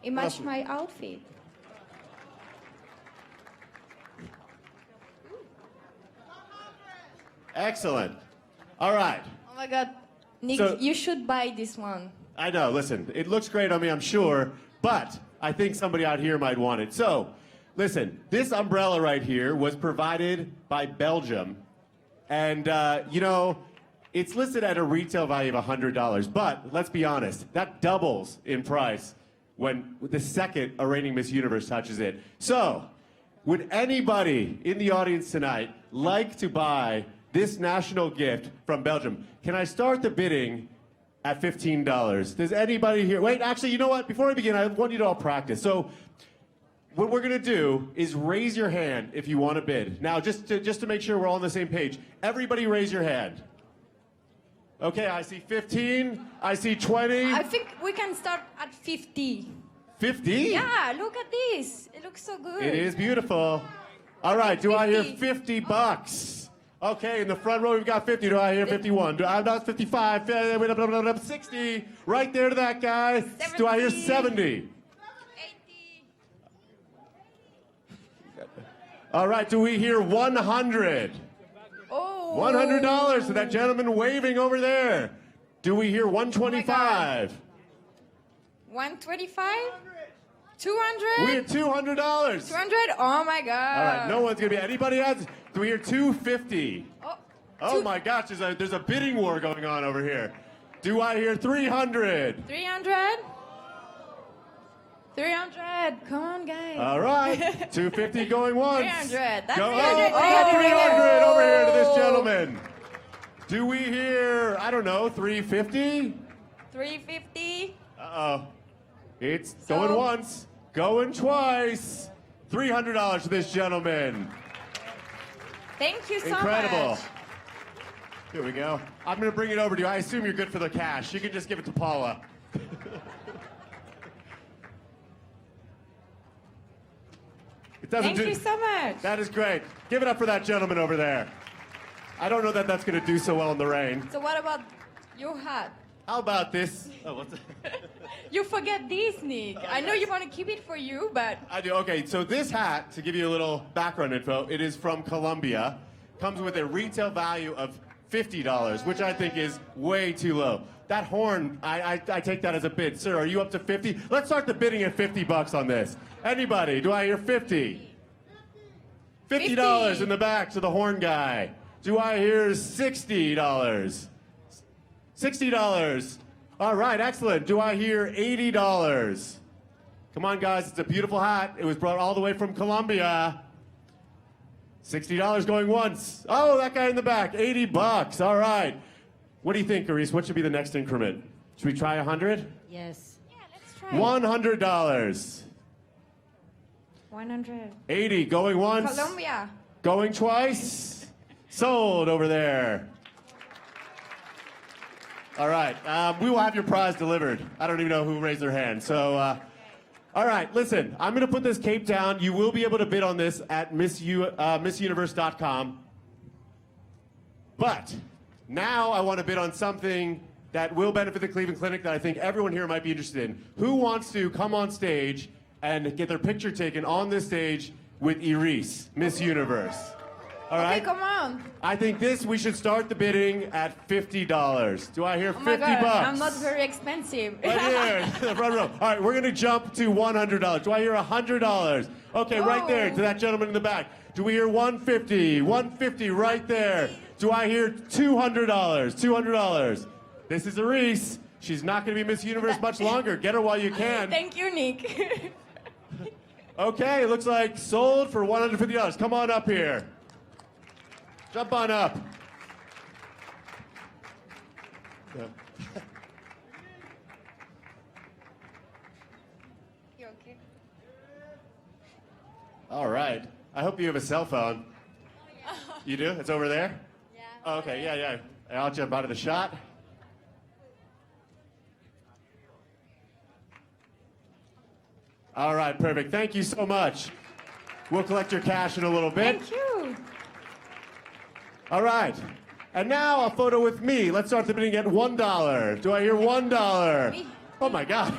It matched my outfit. Excellent. All right. Oh my God. Nick, So- you should buy this one. I know, listen, it looks great on me, I'm sure, but I think somebody out here might want it. So, listen, this umbrella right here was provided by Belgium. And, you know, it's listed at a retail value of $100, but let's be honest, that doubles in price when the second a reigning Miss Universe touches it. So, would anybody in the audience tonight like to buy this national gift from Belgium? Can I start the bidding at $15? Does anybody here, wait, actually, you know what? Before I begin, I want you to all practice. So, what we're gonna do is raise your hand if you want to bid. Now, just to make sure we're all on the same page, everybody raise your hand. Okay, I see 15, I see 20. I think we can start at 50. 50? Yeah, look at this. It looks so good. It is beautiful. All right, do I hear 50? 50 bucks? Okay, in the front row we've got 50. Do I hear 51? Do I not 55? 60. Right there to that guy. Do I hear 70? 80. All right, do we hear 100? Oh. $100 to that gentleman waving over there. Do we hear 125? 125? 200? We hear $200. 200? Oh my God. All right, no one's gonna be. Anybody else? Do we hear 250? Oh my gosh, there's a bidding war going on over here. Do I hear 300? 300? 300. Come on, guys. All right, 250 going once. 300. That's Go, 300. 300 over here to this gentleman. Do we hear, I don't know, 350? 350. Uh-oh. It's going once, going twice. $300 to this gentleman. Thank you so Incredible. much. Here we go. I'm going to bring it over to you. I assume you're good for the cash. You can just give it to Paula. It doesn't Thank you so much. That is great. Give it up for that gentleman over there. I don't know that that's going to do so well in the rain. So what about your hat? How about this? Oh, what's You forget this, Nick. I know you want to keep it for you, but... I do. Okay, so this hat, to give you a little background info, it is from Colombia. Comes with a retail value of $50, which I think is way too low. That horn, I take that as a bid. Sir, are you up to 50? Let's start the bidding at $50 on this. Anybody? Do I hear 50? $50 in the back to the horn guy. Do I hear $60? $60. All right, excellent. Do I hear $80? Come on, guys. It's a beautiful hat. It was brought all the way from Colombia. $60 going once. Oh, that guy in the back. $80. All right. What do you think, Carice? What should be the next increment? Should we try 100? Yes. Yeah, let's try. $100. 100. 80 going once. Colombia. Going twice. Sold over there. All right. We will have your prize delivered. I don't even know who raised their hand. So, all right. Listen, I'm going to put this cape down. You will be able to bid on this at MissUniverse.com. But now I want to bid on something that will benefit the Cleveland Clinic that I think everyone here might be interested in. Who wants to come on stage and get their picture taken on this stage with Iris, Miss Universe? All right. Okay, come on. I think we should start the bidding at $50. Do I hear 50 Oh my God, bucks? I'm not very expensive. Right here, the front row. All right, we're going to jump to $100. Do I hear $100? Okay, right there to that gentleman in the back. Do we hear $150? $150 right there. Do I hear $200? $200. This is Iris. She's not going to be Miss Universe much longer. Get her while you can. Thank you, Nick. Okay, it looks like sold for $150. Come on up here. Jump on up. Yeah. You okay? All right. I hope you have a cell phone. You do? It's over there? Yeah. Oh, okay, yeah. I'll jump out of the shot. All right, perfect. Thank you so much. We'll collect your cash in a little bit. Thank you. All right. And now a photo with me. Let's start the bidding at $1. Do I hear $1? Me. Oh my God.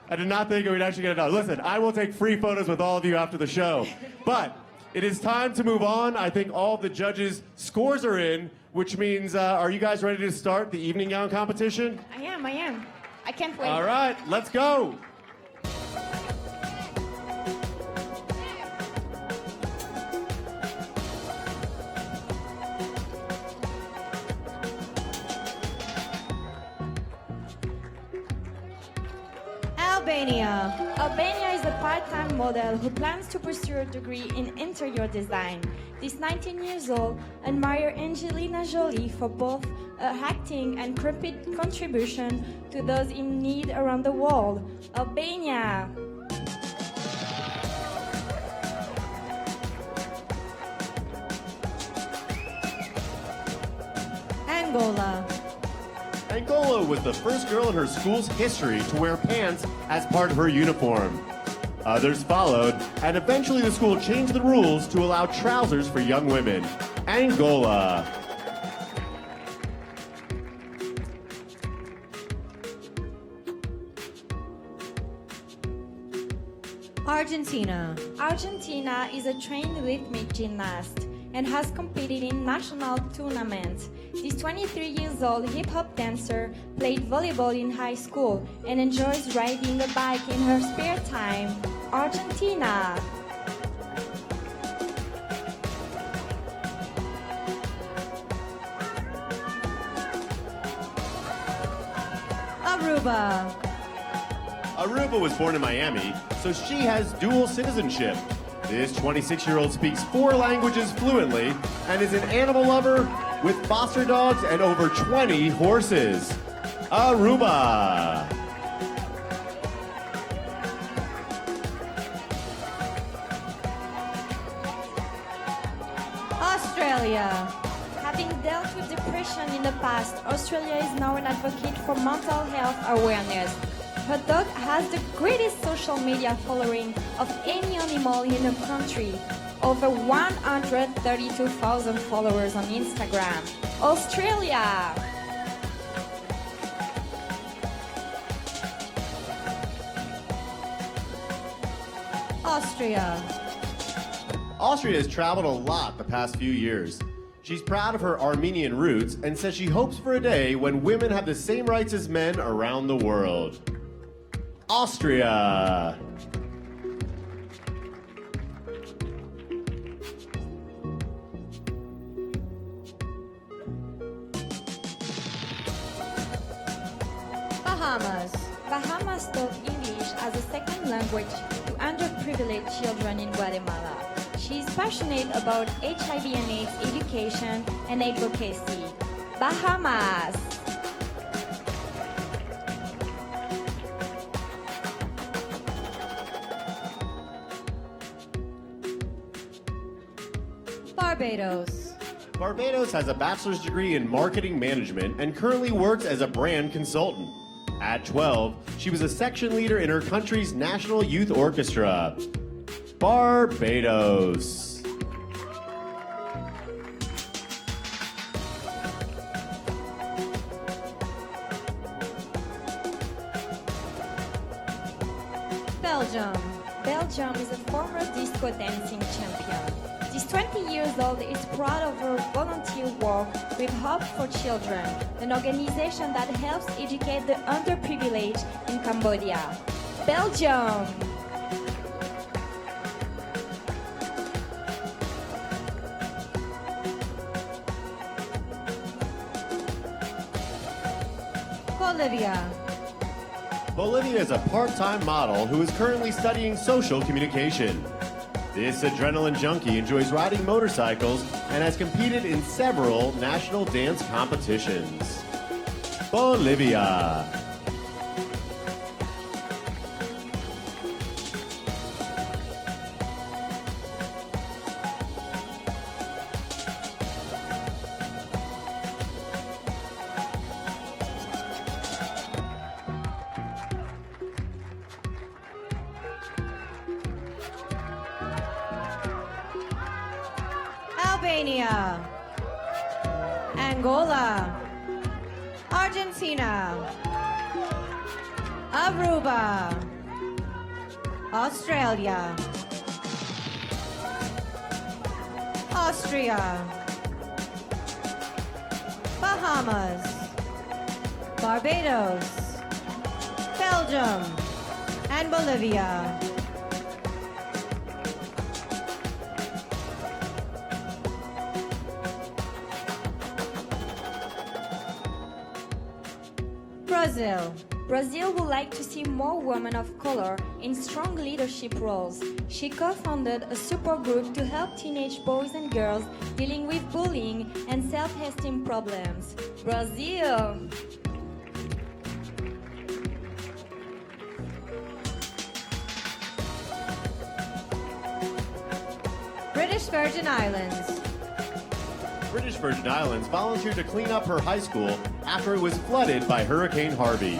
I did not think we'd actually get $1. Listen, I will take free photos with all of you after the show. But it is time to move on. I think all of the judges' scores are in, which means, are you guys ready to start the evening gown competition? I am. I can't wait. All right, let's go. Albania is a part-time model who plans to pursue a degree in interior design. This 19 years old admires Angelina Jolie for both her acting and contribution to those in need around the world. Albania. Angola was the first girl in her school's history to wear pants as part of her uniform. Others followed, and eventually the school changed the rules to allow trousers for young women. Angola. Argentina is a trained rhythmic gymnast and has competed in national tournaments. This 23 years old hip-hop dancer played volleyball in high school and enjoys riding a bike in her spare time. Argentina. Aruba was born in Miami, so she has dual citizenship. This 26-year-old speaks 4 languages fluently and is an animal lover with foster dogs and over 20 horses. Aruba. Having dealt with depression in the past, Australia is now an advocate for mental health awareness. Her dog has the greatest social media following of any animal in the country. Over 132,000 followers on Instagram. Australia! Austria. Austria has traveled a lot the past few years. She's proud of her Armenian roots and says she hopes for a day when women have the same rights as men around the world. Austria. Bahamas. Bahamas taught English as a second language to underprivileged children in Guatemala. She is passionate about HIV and AIDS education and advocacy. Bahamas. Barbados. Barbados has a bachelor's degree in marketing management and currently works as a brand consultant. At 12, she was a section leader in her country's national youth orchestra. Barbados. Belgium. Belgium is a former disco dancing champion. She's 20 years old is proud of her volunteer work with Hope for Children, an organization that helps educate the underprivileged in Cambodia. Belgium! Bolivia. Bolivia is a part-time model who is currently studying social communication. This adrenaline junkie enjoys riding motorcycles and has competed in several national dance competitions. Bolivia. Albania. Angola. Argentina. Aruba. Australia. Austria. Bahamas. Barbados. Belgium. And Bolivia. Brazil. Brazil would like to see more women of color in strong leadership roles. She co-founded a support group to help teenage boys and girls dealing with bullying and self-esteem problems. Brazil! British Virgin Islands. British Virgin Islands volunteered to clean up her high school after it was flooded by Hurricane Harvey.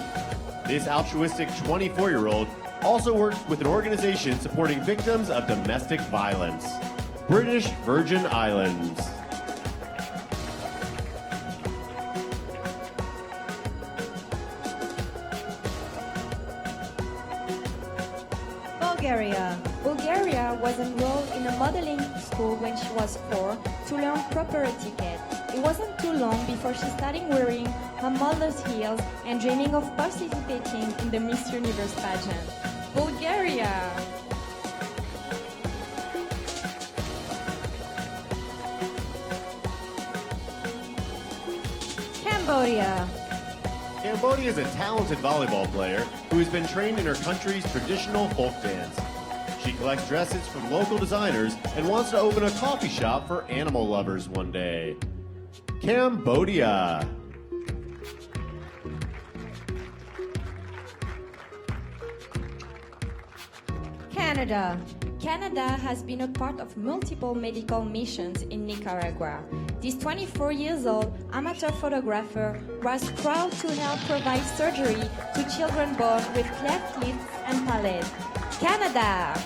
This altruistic 24-year-old also works with an organization supporting victims of domestic violence. British Virgin Islands. Bulgaria. Bulgaria was enrolled in a modeling school when she was 4 to learn proper etiquette. It wasn't too long before she started wearing her mother's heels and dreaming of participating in the Miss Universe pageant. Bulgaria! Cambodia. Cambodia is a talented volleyball player who has been trained in her country's traditional folk dance. She collects dresses from local designers and wants to open a coffee shop for animal lovers one day. Cambodia. Canada. Canada has been a part of multiple medical missions in Nicaragua. This 24 years old amateur photographer was proud to help provide surgery to children born with cleft lips and palate. Canada!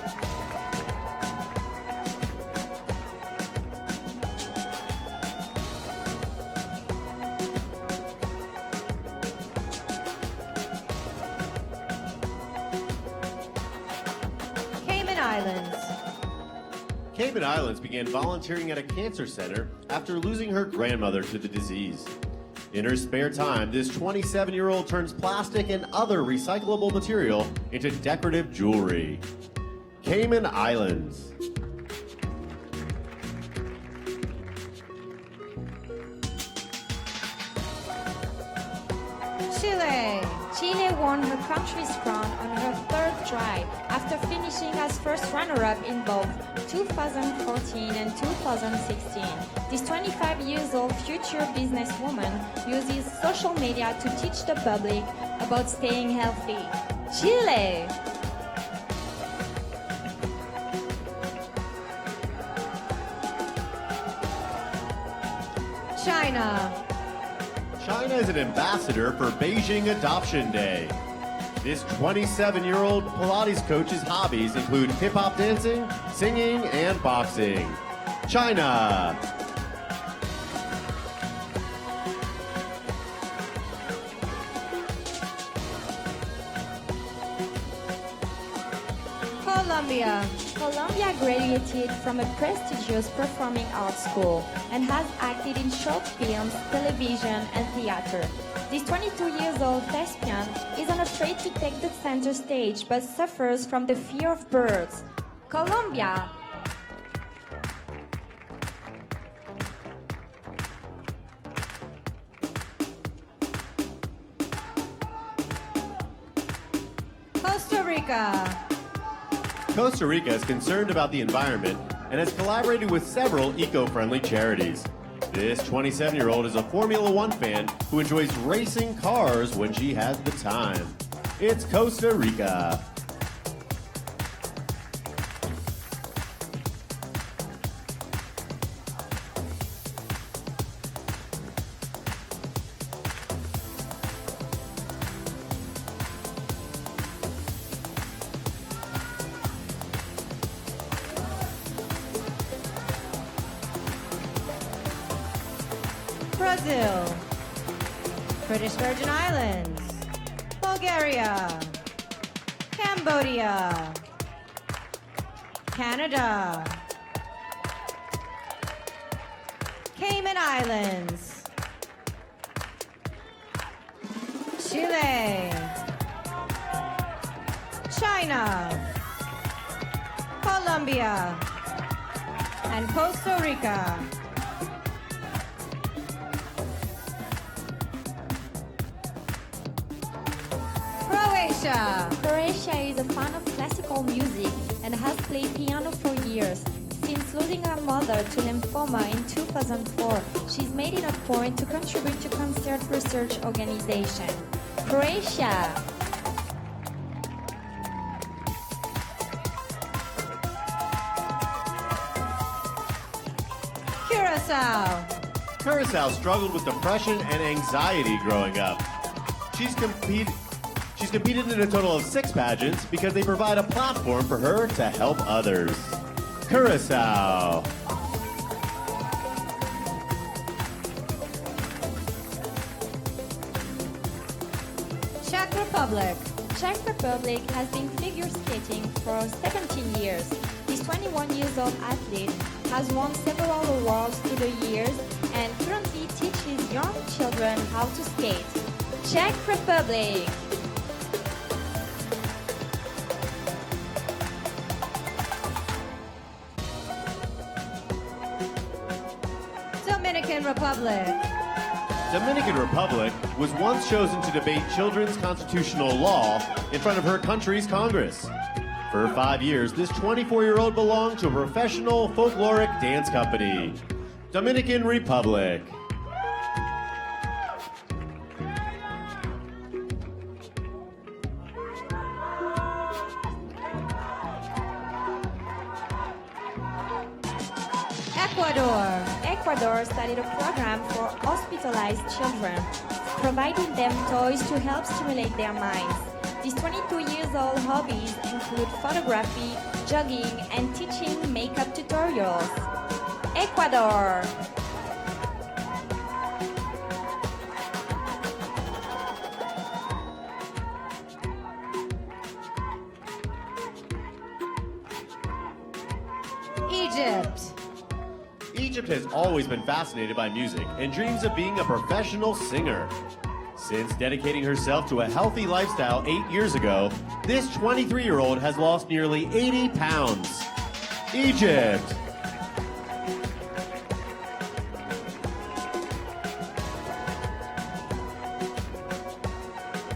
Cayman Islands began volunteering at a cancer center after losing her grandmother to the disease. In her spare time, this 27-year-old turns plastic and other recyclable material into decorative jewelry. Cayman Islands. Chile. Chile won her country's crown on her third try after finishing as first runner-up in both 2014 and 2016. This 25 years old future businesswoman uses social media to teach the public about staying healthy. Chile! China. China is an ambassador for Beijing Adoption Day. This 27-year-old Pilates coach's hobbies include hip-hop dancing, singing, and boxing. China. Colombia. Colombia graduated from a prestigious performing arts school and has acted in short films, television, and theater. This 22 years old thespian is unafraid to take the center stage but suffers from the fear of birds. Colombia! Costa Rica. Costa Rica is concerned about the environment and has collaborated with several eco-friendly charities. This 27-year-old is a Formula One fan who enjoys racing cars when she has the time. It's Costa Rica. Brazil. British Virgin Islands. Bulgaria. Cambodia. Canada. Cayman Islands. Chile. China. Colombia. And Costa Rica. Croatia. Croatia is a fan of classical music and has played piano for years. Since losing her mother to lymphoma in 2004, she's made it a point to contribute to concert research organization. Croatia. Curacao. Curacao struggled with depression and anxiety growing up. She's competed in a total of 6 pageants because they provide a platform for her to help others. Curacao. Czech Republic. Czech Republic has been figure skating for 17 years. This 21 years old athlete has won several awards through the years and currently teaches young children how to skate. Czech Republic. Dominican Republic. Dominican Republic was once chosen to debate children's constitutional law in front of her country's Congress. For 5 years, this 24-year-old belonged to a professional folkloric dance company. Dominican Republic. Ecuador. Ecuador started a program for hospitalized children, providing them toys to help stimulate their minds. These 22-year-old hobbies include photography, jogging, and teaching makeup tutorials. Ecuador. Egypt. Egypt has always been fascinated by music and dreams of being a professional singer. Since dedicating herself to a healthy lifestyle 8 years ago, this 23-year-old has lost nearly 80 pounds. Egypt.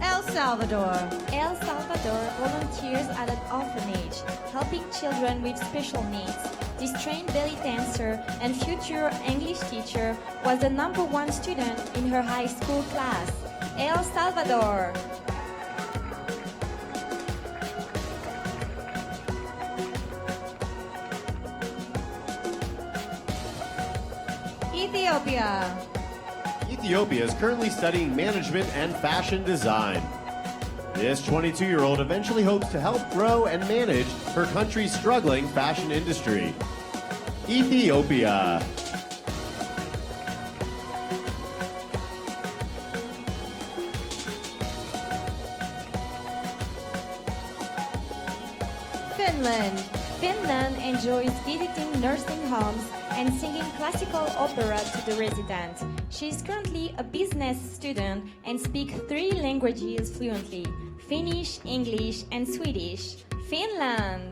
El Salvador. El Salvador volunteers at an orphanage, helping children with special needs. This trained belly dancer and future English teacher was the #1 student in her high school class. El Salvador. Ethiopia. Ethiopia is currently studying management and fashion design. This 22-year-old eventually hopes to help grow and manage her country's struggling fashion industry. Ethiopia. Finland. Finland enjoys visiting nursing homes and singing classical opera to the residents. She is currently a business student and speaks 3 languages fluently: Finnish, English, and Swedish. Finland.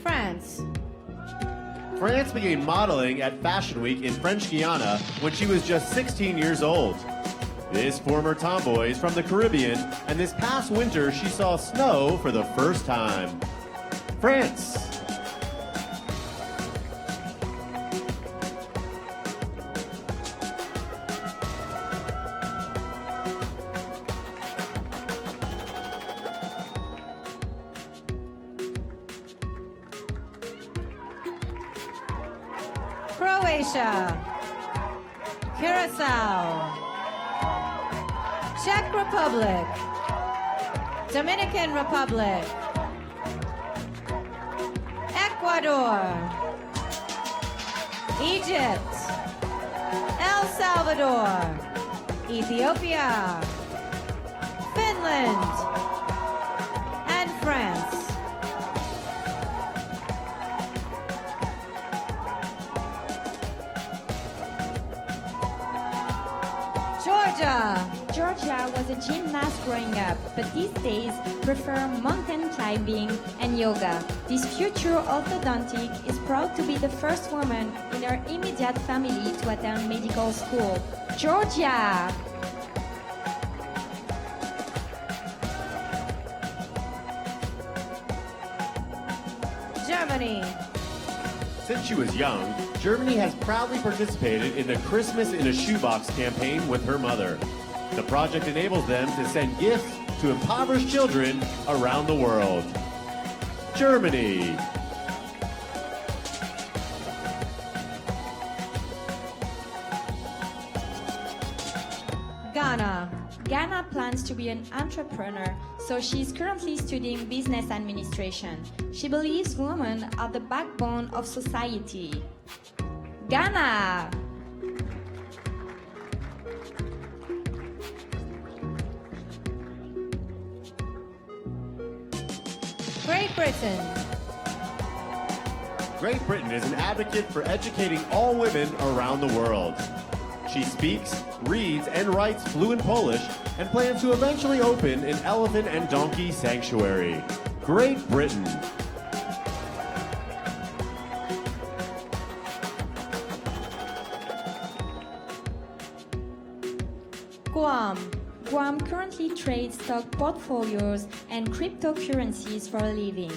France. France began modeling at Fashion Week in French Guiana when she was just 16 years old. This former tomboy is from the Caribbean, and this past winter she saw snow for the first time. France. Croatia. Curacao. Czech Republic. Dominican Republic. Ecuador. Egypt. El Salvador. Ethiopia. Finland. And France. Georgia. Georgia was a gymnast growing up, but these days prefer mountain climbing and yoga. This future orthodontic is proud to be the first woman in her immediate family to attend medical school. Georgia! Germany. Since she was young, Germany has proudly participated in the Christmas in a Shoebox campaign with her mother. The project enables them to send gifts to impoverished children around the world. Germany. Ghana. Ghana plans to be an entrepreneur, so she is currently studying business administration. She believes women are the backbone of society. Ghana! Great Britain. Great Britain is an advocate for educating all women around the world. She speaks, reads, and writes fluent Polish and plans to eventually open an elephant and donkey sanctuary. Great Britain. Guam. Guam currently trades stock portfolios and cryptocurrencies for a living.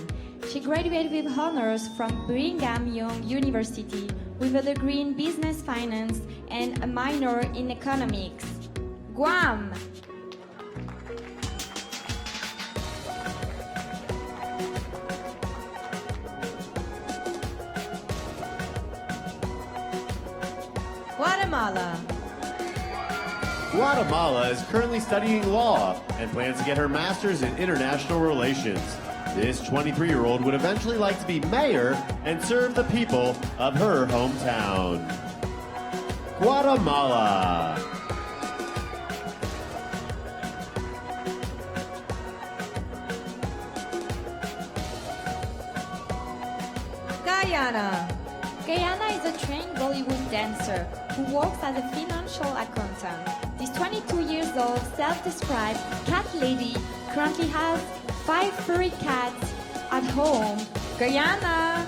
She graduated with honors from Brigham Young University with a degree in business finance and a minor in economics. Guam! Guatemala. Guatemala is currently studying law and plans to get her master's in international relations. This 23-year-old would eventually like to be mayor and serve the people of her hometown. Guatemala. Guyana. Guyana is a trained Bollywood dancer who works as a financial accountant. This 22 years old self-described cat lady currently has 5 furry cats at home. Guyana!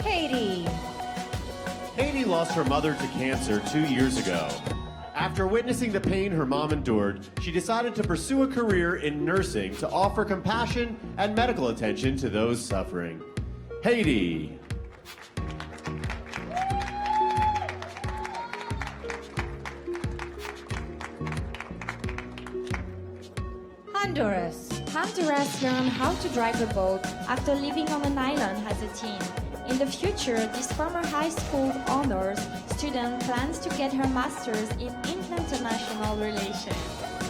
Haiti. Haiti lost her mother to cancer 2 years ago. After witnessing the pain her mom endured, she decided to pursue a career in nursing to offer compassion and medical attention to those suffering. Haiti. Honduras. Honduras learned how to drive a boat after living on an island as a teen. In the future, this former high school honors student plans to get her master's in international relations.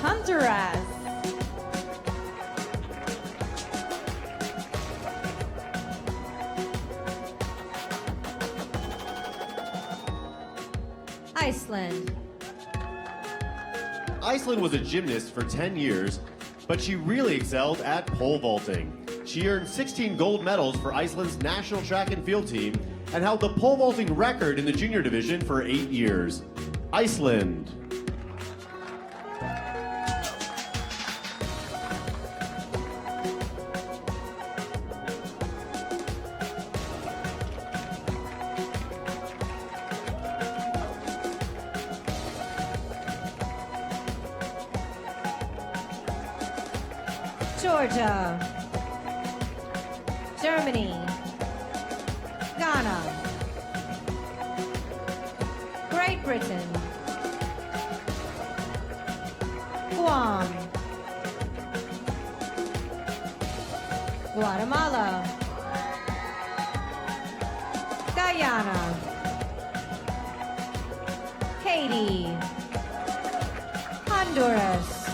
Honduras! Iceland. Iceland was a gymnast for 10 years, but she really excelled at pole vaulting. She earned 16 gold medals for Iceland's national track and field team and held the pole vaulting record in the junior division for 8 years. Iceland. Georgia. Germany. Ghana. Great Britain. Guam. Guatemala. Guyana. Haiti. Honduras.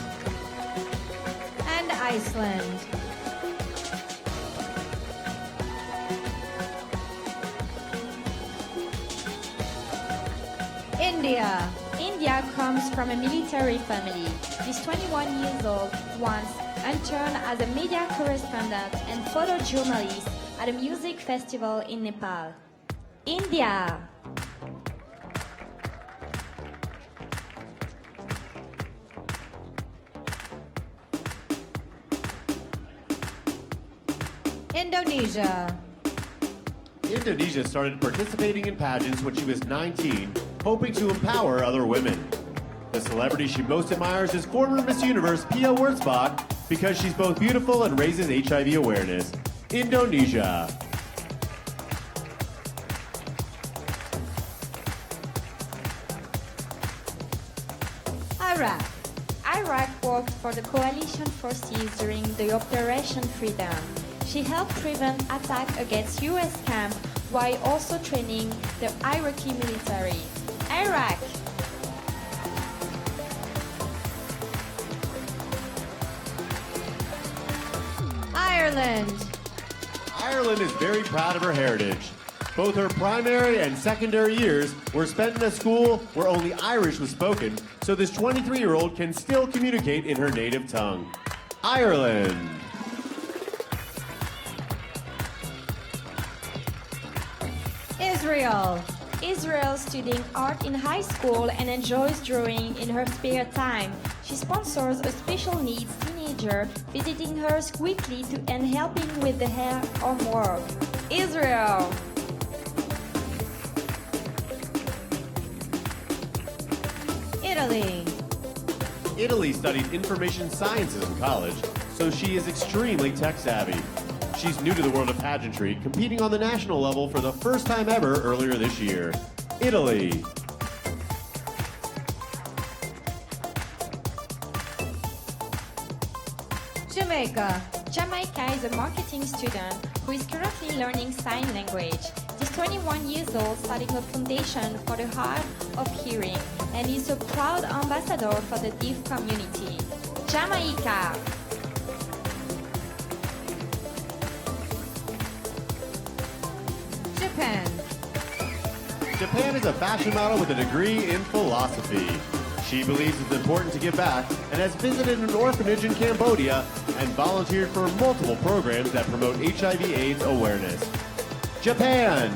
And Iceland. India. India comes from a military family. This 21 years old once interned as a media correspondent and photojournalist at a music festival in Nepal. India. Indonesia. Indonesia started participating in pageants when she was 19, hoping to empower other women. The celebrity she most admires is former Miss Universe Pia Wurtzbach because she's both beautiful and raises HIV awareness. Indonesia. Iraq. Iraq worked for the coalition forces during the Operation Freedom. She helped prevent attacks against US camps while also training the Iraqi military. Iraq. Ireland. Ireland is very proud of her heritage. Both her primary and secondary years were spent in a school where only Irish was spoken, so this 23-year-old can still communicate in her native tongue. Ireland. Israel. Israel studying art in high school and enjoys drawing in her spare time. She sponsors a special needs teenager visiting her weekly and helping with the hair homework. Israel. Italy. Italy studied information sciences in college, so she is extremely tech savvy. She's new to the world of pageantry, competing on the national level for the first time ever earlier this year. Italy. Jamaica. Jamaica is a marketing student who is currently learning sign language. This 21 years old starting a foundation for the hard of hearing and is a proud ambassador for the deaf community. Jamaica. Japan. Japan is a fashion model with a degree in philosophy. She believes it's important to give back and has visited an orphanage in Cambodia and volunteered for multiple programs that promote HIV/AIDS awareness. Japan.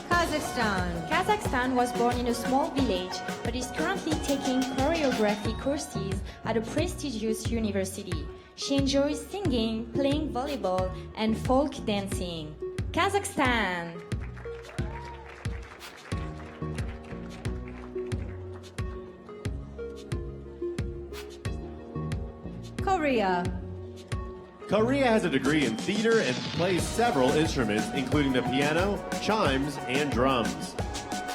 Kazakhstan. Kazakhstan was born in a small village but is currently taking choreography courses at a prestigious university. She enjoys singing, playing volleyball, and folk dancing. Kazakhstan. Korea. Korea has a degree in theater and plays several instruments, including the piano, chimes, and drums.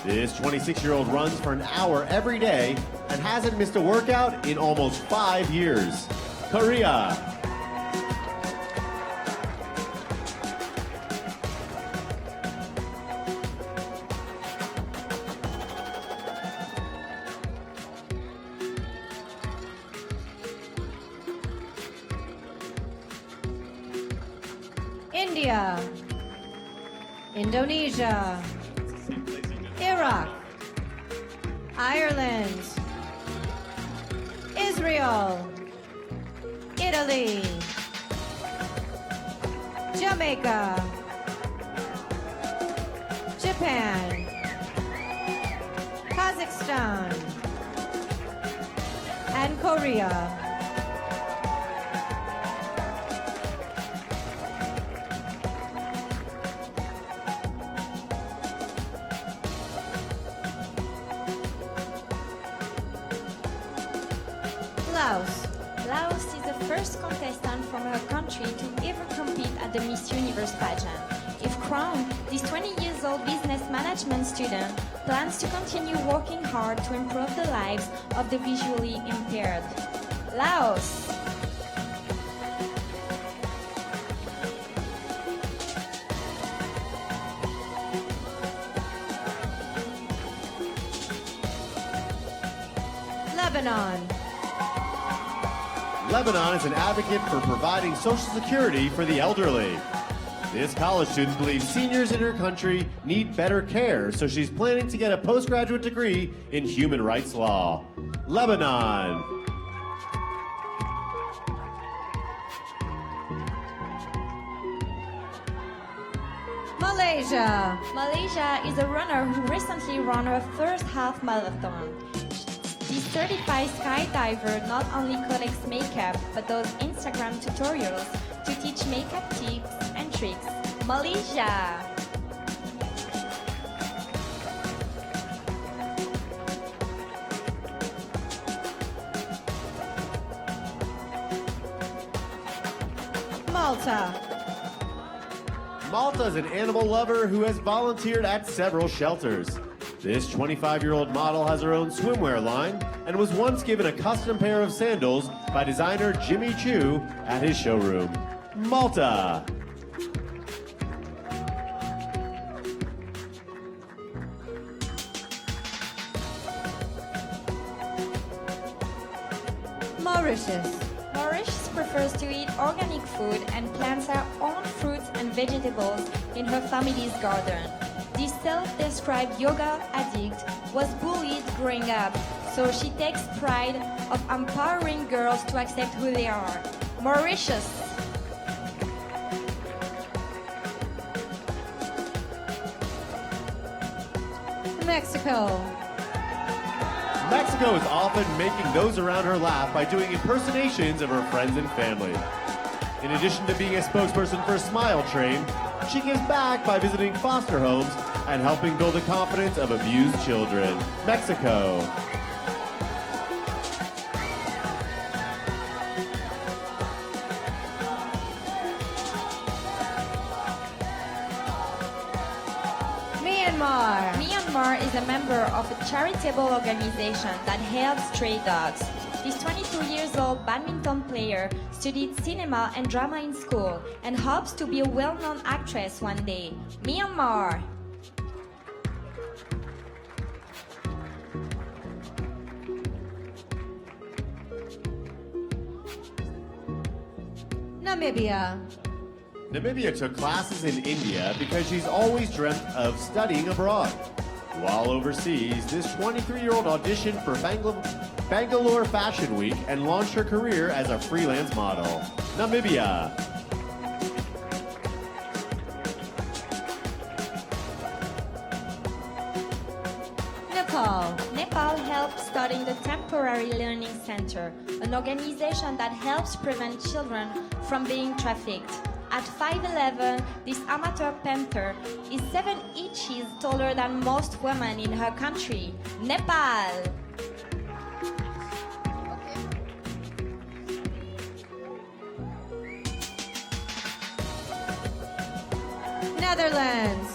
This 26-year-old runs for an hour every day and hasn't missed a workout in almost 5 years. Korea. India. Indonesia. Iraq. Ireland. Israel. Italy. Jamaica. Japan. Kazakhstan. And Korea. Laos. Laos is the first contestant from her country to ever compete at the Miss Universe pageant. If crowned, this 20 years old business management student plans to continue working hard to improve the lives of the visually impaired. Laos. Lebanon. Lebanon is an advocate for providing Social Security for the elderly. This college student believes seniors in her country need better care, so she's planning to get a postgraduate degree in human rights law. Lebanon. Malaysia. Malaysia is a runner who recently ran her first half marathon. This certified skydiver not only collects makeup but does Instagram tutorials to teach makeup tips and tricks. Malaysia. Malta. Malta is an animal lover who has volunteered at several shelters. This 25-year-old model has her own swimwear line and was once given a custom pair of sandals by designer Jimmy Choo at his showroom. Malta. Mauritius. Mauritius prefers to eat organic food and plants her own fruits and vegetables in her family's garden. This self-described yoga addict was bullied growing up, so she takes pride of empowering girls to accept who they are. Mauritius. Mexico. Mexico is often making those around her laugh by doing impersonations of her friends and family. In addition to being a spokesperson for Smile Train, she gives back by visiting foster homes and helping build the confidence of abused children. Mexico. Myanmar. Myanmar is a member of a charitable organization that helps stray dogs. This 22 years old badminton player studied cinema and drama in school and hopes to be a well-known actress one day. Myanmar. Namibia. Namibia took classes in India because she's always dreamt of studying abroad. While overseas, this 23-year-old auditioned for Bangalore Fashion Week and launched her career as a freelance model. Namibia. Nepal. Nepal helped starting the Temporary Learning Center, an organization that helps prevent children from being trafficked. At 5'11", this amateur panther is 7 inches taller than most women in her country, Nepal. Netherlands.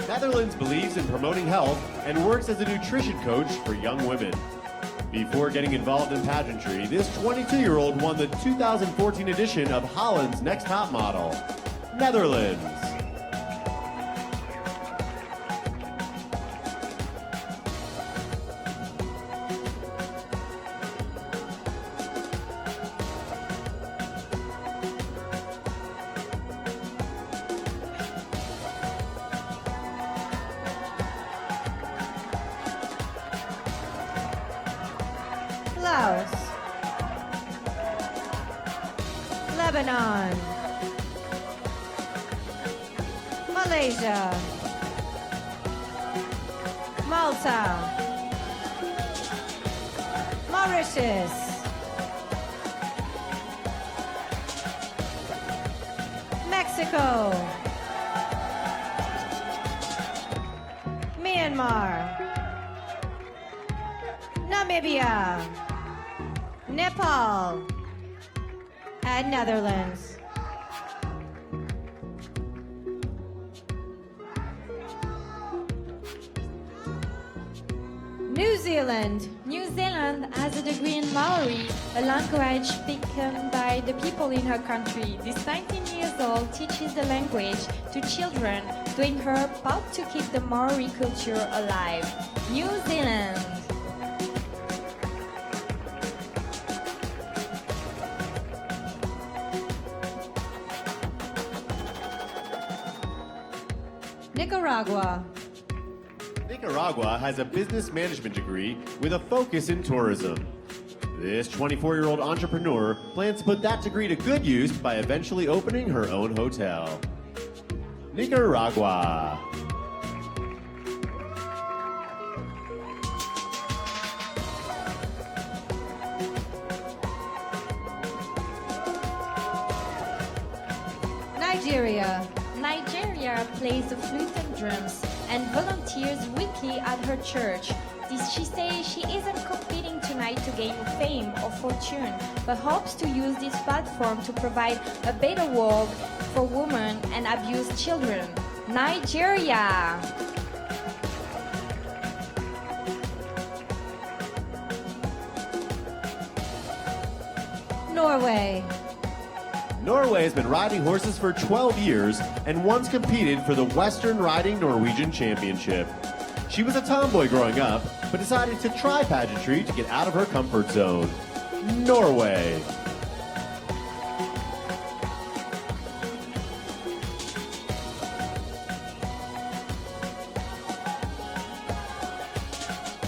Netherlands believes in promoting health and works as a nutrition coach for young women. Before getting involved in pageantry, this 22-year-old won the 2014 edition of Holland's Next Top Model. Netherlands. Laos. Lebanon. Malaysia. Malta. Mauritius. Mexico. Myanmar. Namibia. Nepal, and Netherlands. New Zealand. New Zealand has a degree in Maori, a language spoken by the people in her country. This 19 years old teaches the language to children, doing her part to keep the Maori culture alive. New Zealand. Nicaragua. Nicaragua has a business management degree with a focus in tourism. This 24-year-old entrepreneur plans to put that degree to good use by eventually opening her own hotel. Nicaragua. Nigeria. Nigeria plays the flute and drums and volunteers weekly at her church. She says she isn't competing tonight to gain fame or fortune, but hopes to use this platform to provide a better world for women and abused children. Nigeria. Norway. Norway has been riding horses for 12 years and once competed for the Western Riding Norwegian Championship. She was a tomboy growing up, but decided to try pageantry to get out of her comfort zone. Norway.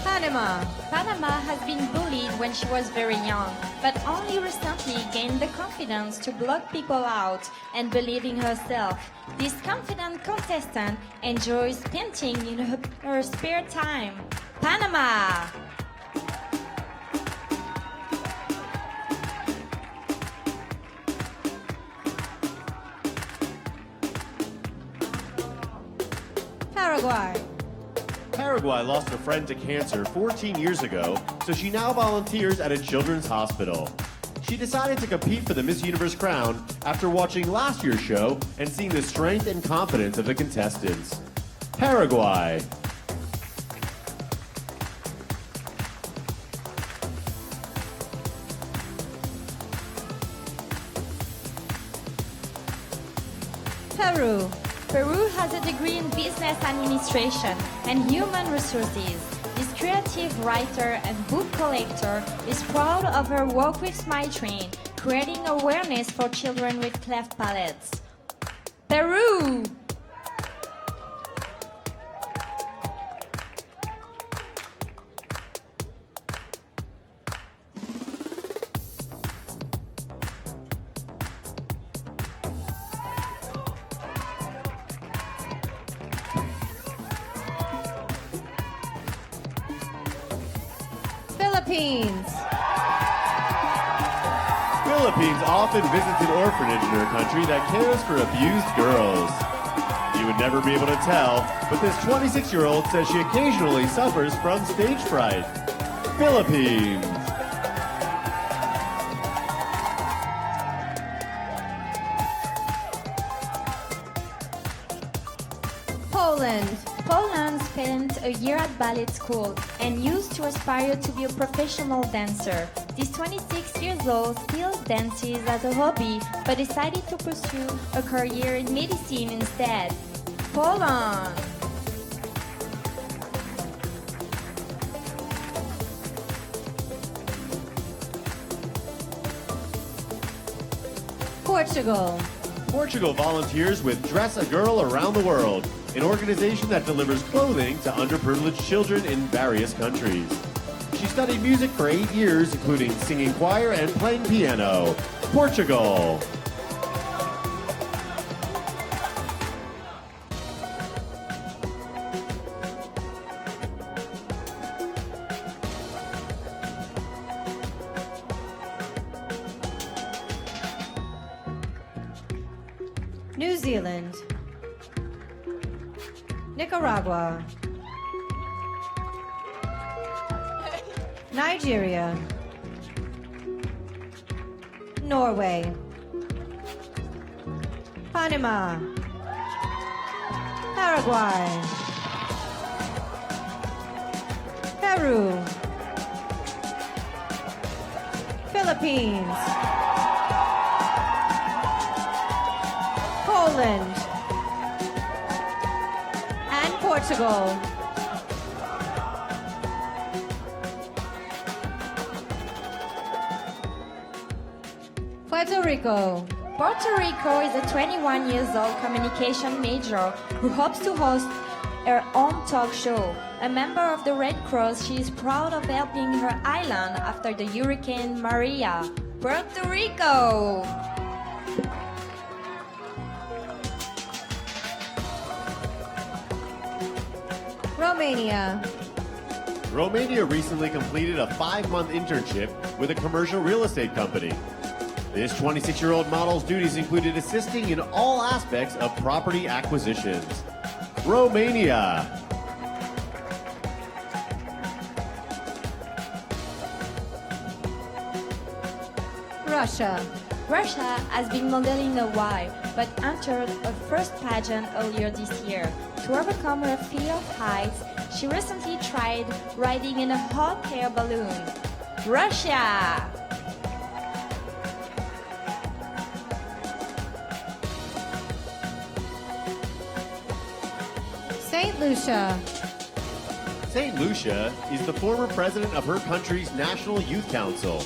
Panama. Panama has been bullied when she was very young, but only recently gained the confidence to block people out and believe in herself. This confident contestant enjoys painting in her spare time. Panama! Paraguay. Paraguay lost a friend to cancer 14 years ago, so she now volunteers at a children's hospital. She decided to compete for the Miss Universe crown after watching last year's show and seeing the strength and confidence of the contestants. Paraguay. Peru. Peru has a degree in business administration and human resources. This creative writer and book collector is proud of her work with Smile Train, creating awareness for children with cleft palates. Peru! Philippines. Philippines often visits an orphanage in her country that cares for abused girls. You would never be able to tell, but this 26-year-old says she occasionally suffers from stage fright. Philippines. Poland. Poland spent a year at ballet school and used to aspire to be a professional dancer. This 26 years old still dances as a hobby but decided to pursue a career in medicine instead. Poland! Portugal. Portugal volunteers with Dress a Girl Around the World, an organization that delivers clothing to underprivileged children in various countries. She studied music for 8 years, including singing choir and playing piano. Portugal. New Zealand. Nicaragua. Nigeria. Norway. Panama. Paraguay. Peru. Philippines. Poland. And Portugal. Puerto Rico. Puerto Rico is a 21 years old communication major who hopes to host her own talk show. A member of the Red Cross, she is proud of helping her island after the Hurricane Maria. Puerto Rico! Romania. Romania recently completed a 5-month internship with a commercial real estate company. This 26-year-old model's duties included assisting in all aspects of property acquisitions. Romania. Russia. Russia has been modeling a while, but entered a first pageant earlier this year. To overcome her fear of heights, she recently tried riding in a hot air balloon. Russia! St. Lucia. St. Lucia is the former president of her country's National Youth Council.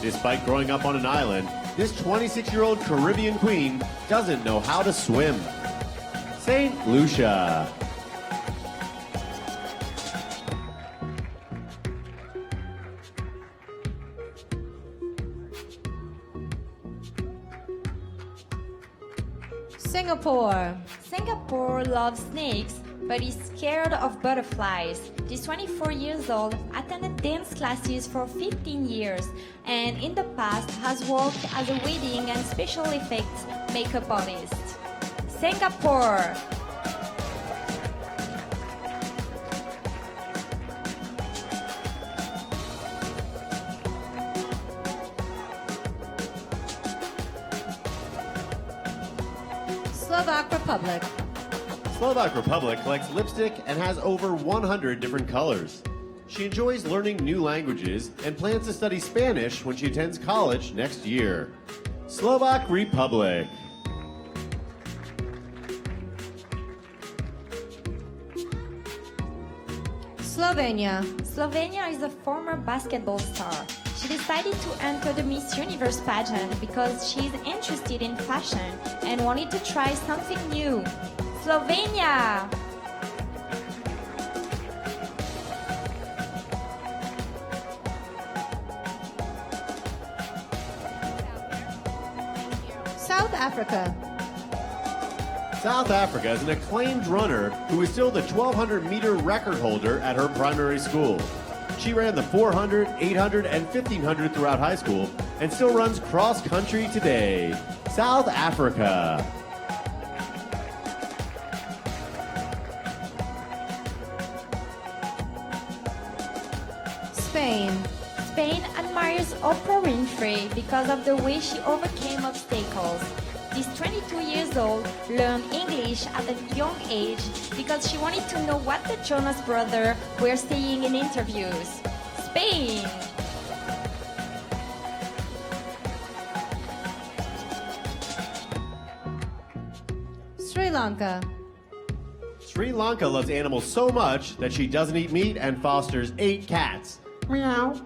Despite growing up on an island, this 26-year-old Caribbean queen doesn't know how to swim. St. Lucia. Singapore. Singapore loves snakes, but is scared of butterflies. This 24 years old attended dance classes for 15 years and in the past has worked as a wedding and special effects makeup artist. Singapore! Slovak Republic. Slovak Republic collects lipstick and has over 100 different colors. She enjoys learning new languages and plans to study Spanish when she attends college next year. Slovak Republic. Slovenia. Slovenia is a former basketball star. She decided to enter the Miss Universe pageant because she's interested in fashion and wanted to try something new. Slovenia! South Africa. South Africa is an acclaimed runner who is still the 1,200-meter record holder at her primary school. She ran the 400, 800, and 1,500 throughout high school and still runs cross-country today. South Africa. Spain. Spain admires Oprah Winfrey because of the way she overcame obstacles. This 22 years old learned English at a young age because she wanted to know what the Jonas Brothers were saying in interviews. Spain! Sri Lanka. Sri Lanka loves animals so much that she doesn't eat meat and fosters 8 cats. Meow.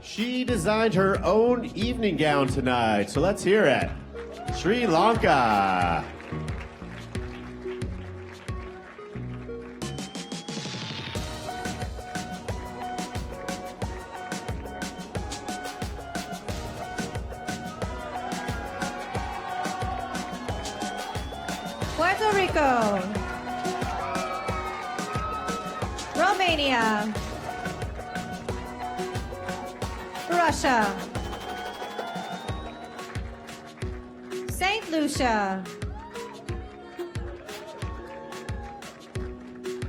She designed her own evening gown tonight, so let's hear it. Sri Lanka. Puerto Rico. Romania. Russia. St. Lucia.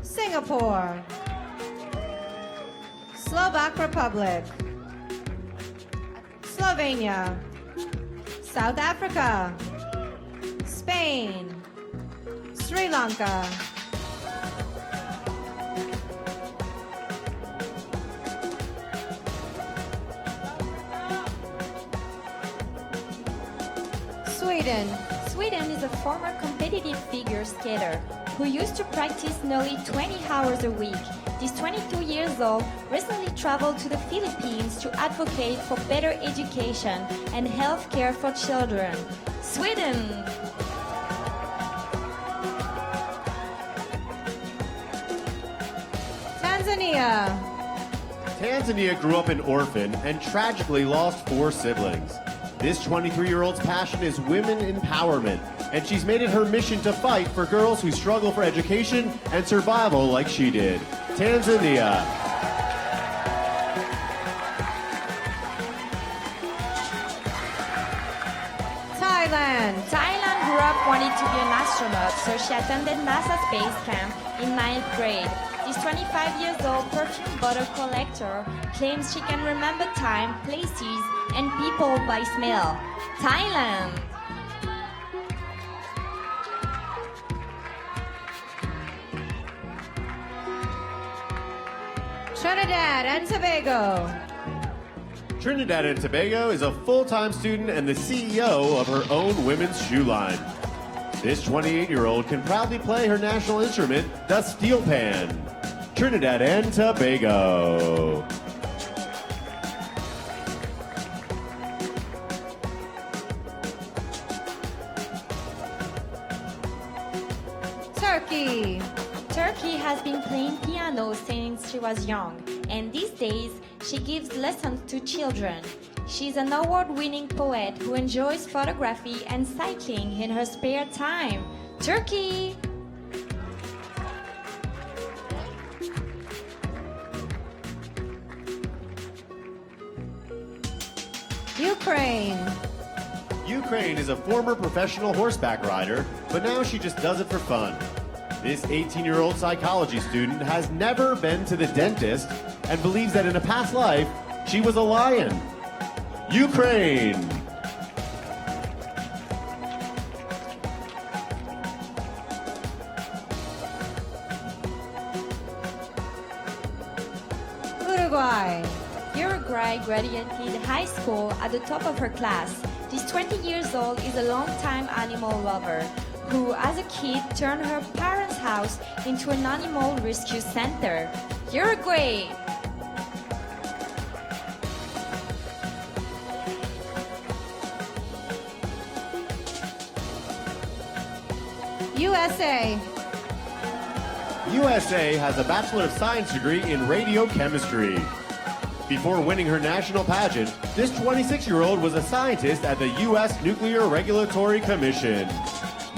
Singapore. Slovak Republic. Slovenia. South Africa. Spain. Sri Lanka. Sweden. Sweden is a former competitive figure skater who used to practice nearly 20 hours a week. This 22 years old recently traveled to the Philippines to advocate for better education and health care for children. Sweden! Tanzania. Tanzania grew up an orphan and tragically lost 4 siblings. This 23-year-old's passion is women empowerment, and she's made it her mission to fight for girls who struggle for education and survival like she did. Tanzania. Thailand. Thailand grew up wanting to be an astronaut, so she attended NASA space camp in 9th grade. This 25 years old perfume bottle collector claims she can remember time, places, and people by smell. Thailand! Trinidad and Tobago. Trinidad and Tobago is a full-time student and the CEO of her own women's shoe line. This 28-year-old can proudly play her national instrument, the steel pan. Trinidad and Tobago. Turkey. Turkey has been playing piano since she was young, and these days she gives lessons to children. She's an award-winning poet who enjoys photography and cycling in her spare time. Turkey! Ukraine. Ukraine is a former professional horseback rider, but now she just does it for fun. This 18-year-old psychology student has never been to the dentist and believes that in a past life, she was a lion. Ukraine. Uruguay. Uruguay graduated high school at the top of her class. This 20 years old is a long-time animal lover who, as a kid, turned her parents' house into an animal rescue center. Uruguay! USA. USA has a Bachelor of Science degree in radiochemistry. Before winning her national pageant, this 26-year-old was a scientist at the U.S. Nuclear Regulatory Commission.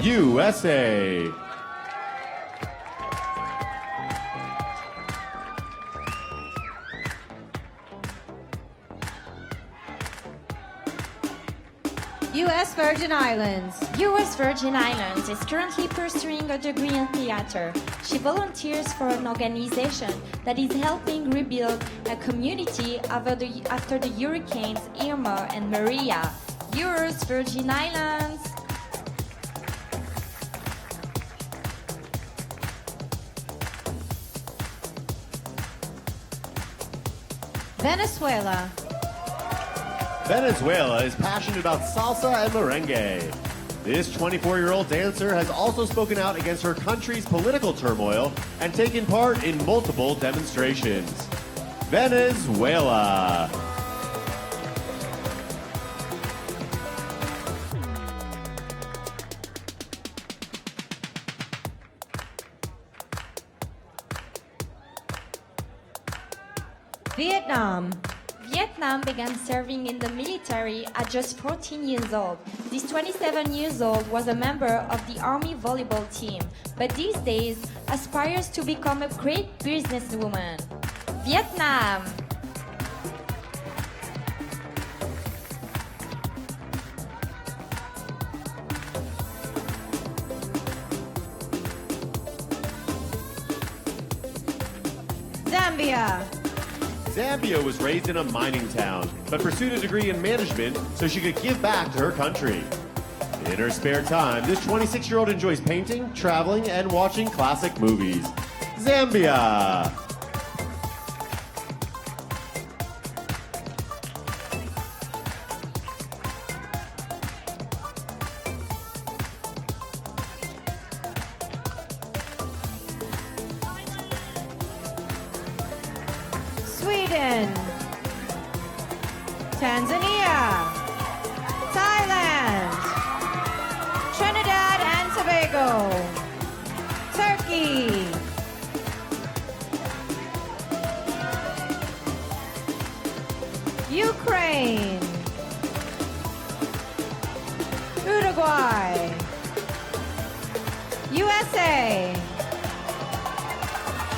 USA. U.S. Virgin Islands. U.S. Virgin Islands is currently pursuing a degree in theater. She volunteers for an organization that is helping rebuild a community after the hurricanes Irma and Maria. U.S. Virgin Islands. Venezuela. Venezuela is passionate about salsa and merengue. This 24-year-old dancer has also spoken out against her country's political turmoil and taken part in multiple demonstrations. Venezuela. Vietnam. Vietnam began serving in the military at just 14 years old. This 27 years old was a member of the Army volleyball team, but these days aspires to become a great businesswoman. Vietnam! Zambia. Zambia was raised in a mining town, but pursued a degree in management so she could give back to her country. In her spare time, this 26-year-old enjoys painting, traveling, and watching classic movies. Zambia. Sweden. Tanzania. Thailand. Trinidad and Tobago. Turkey. Ukraine. Uruguay. USA.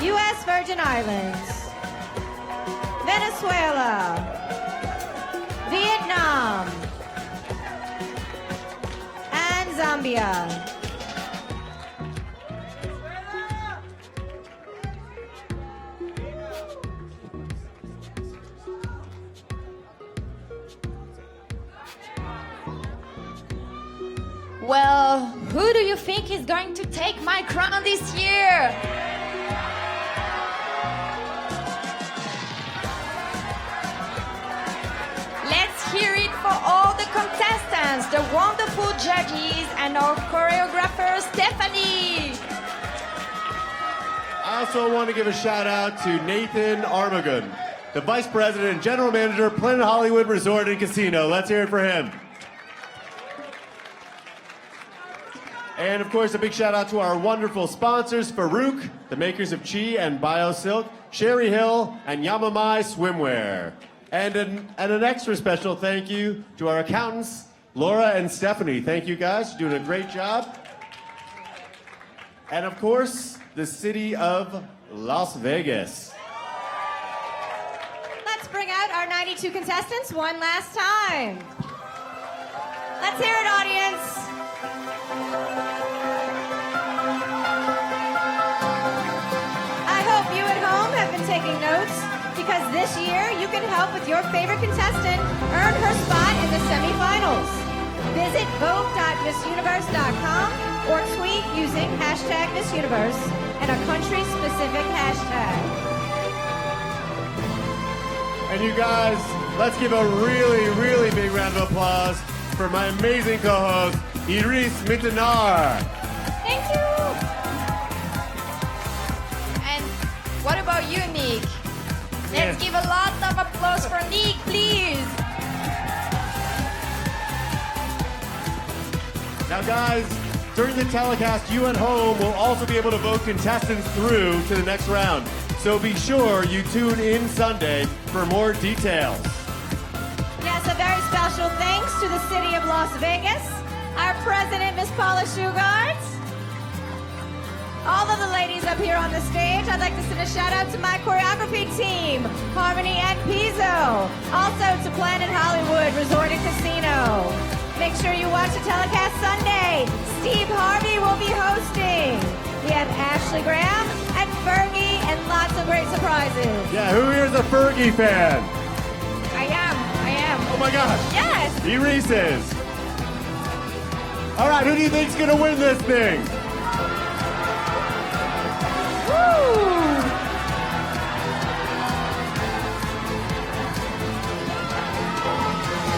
U.S. Virgin Islands. Venezuela, Vietnam, and Zambia. Well, who do you think is going to take my crown this year? Let's hear it for all the contestants, the wonderful judges, and our choreographer, Stephanie. I also want to give a shout out to Nathan Armagun, the Vice President and General Manager, Planet Hollywood Resort and Casino. Let's hear it for him. And of course, a big shout out to our wonderful sponsors, Farouk, the makers of Chi and BioSilk, Sherry Hill, and Yamamai Swimwear. And an extra special thank you to our accountants, Laura and Stephanie. Thank you guys, you're doing a great job. And of course, the city of Las Vegas. Let's bring out our 92 contestants one last time. Let's hear it, audience. I hope you at home have been taking notes, because this year you can help with your favorite contestant earn her spot in the semifinals. Visit vote.missuniverse.com or tweet using hashtag MissUniverse and a country-specific hashtag. And you guys, let's give a really, really big round of applause for my amazing co-host, Iris Mittenaere. Thank you. And what about you, Nick? Yeah. Let's give a lot of applause for Nick, please. Now guys, during the telecast, you at home will also be able to vote contestants through to the next round. So be sure you tune in Sunday for more details. Yes, a very special thanks to the city of Las Vegas, our president, Miss Paula Shugart, all of the ladies up here on the stage. I'd like to send a shout out to my choreography team, Harmony and Pizzo. Also to Planet Hollywood Resort and Casino. Make sure you watch the telecast Sunday. Steve Harvey will be hosting. We have Ashley Graham and Fergie and lots of great surprises. Yeah, who here's a Fergie fan? I am. Oh my gosh. Yes. Iris is. All right, who do you think's gonna win this thing?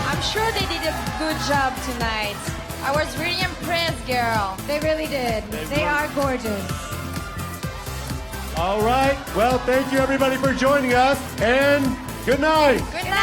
I'm sure they did a good job tonight. I was really impressed, girl. They really did. They are gorgeous. All right, well, thank you everybody for joining us, and good night. Good night.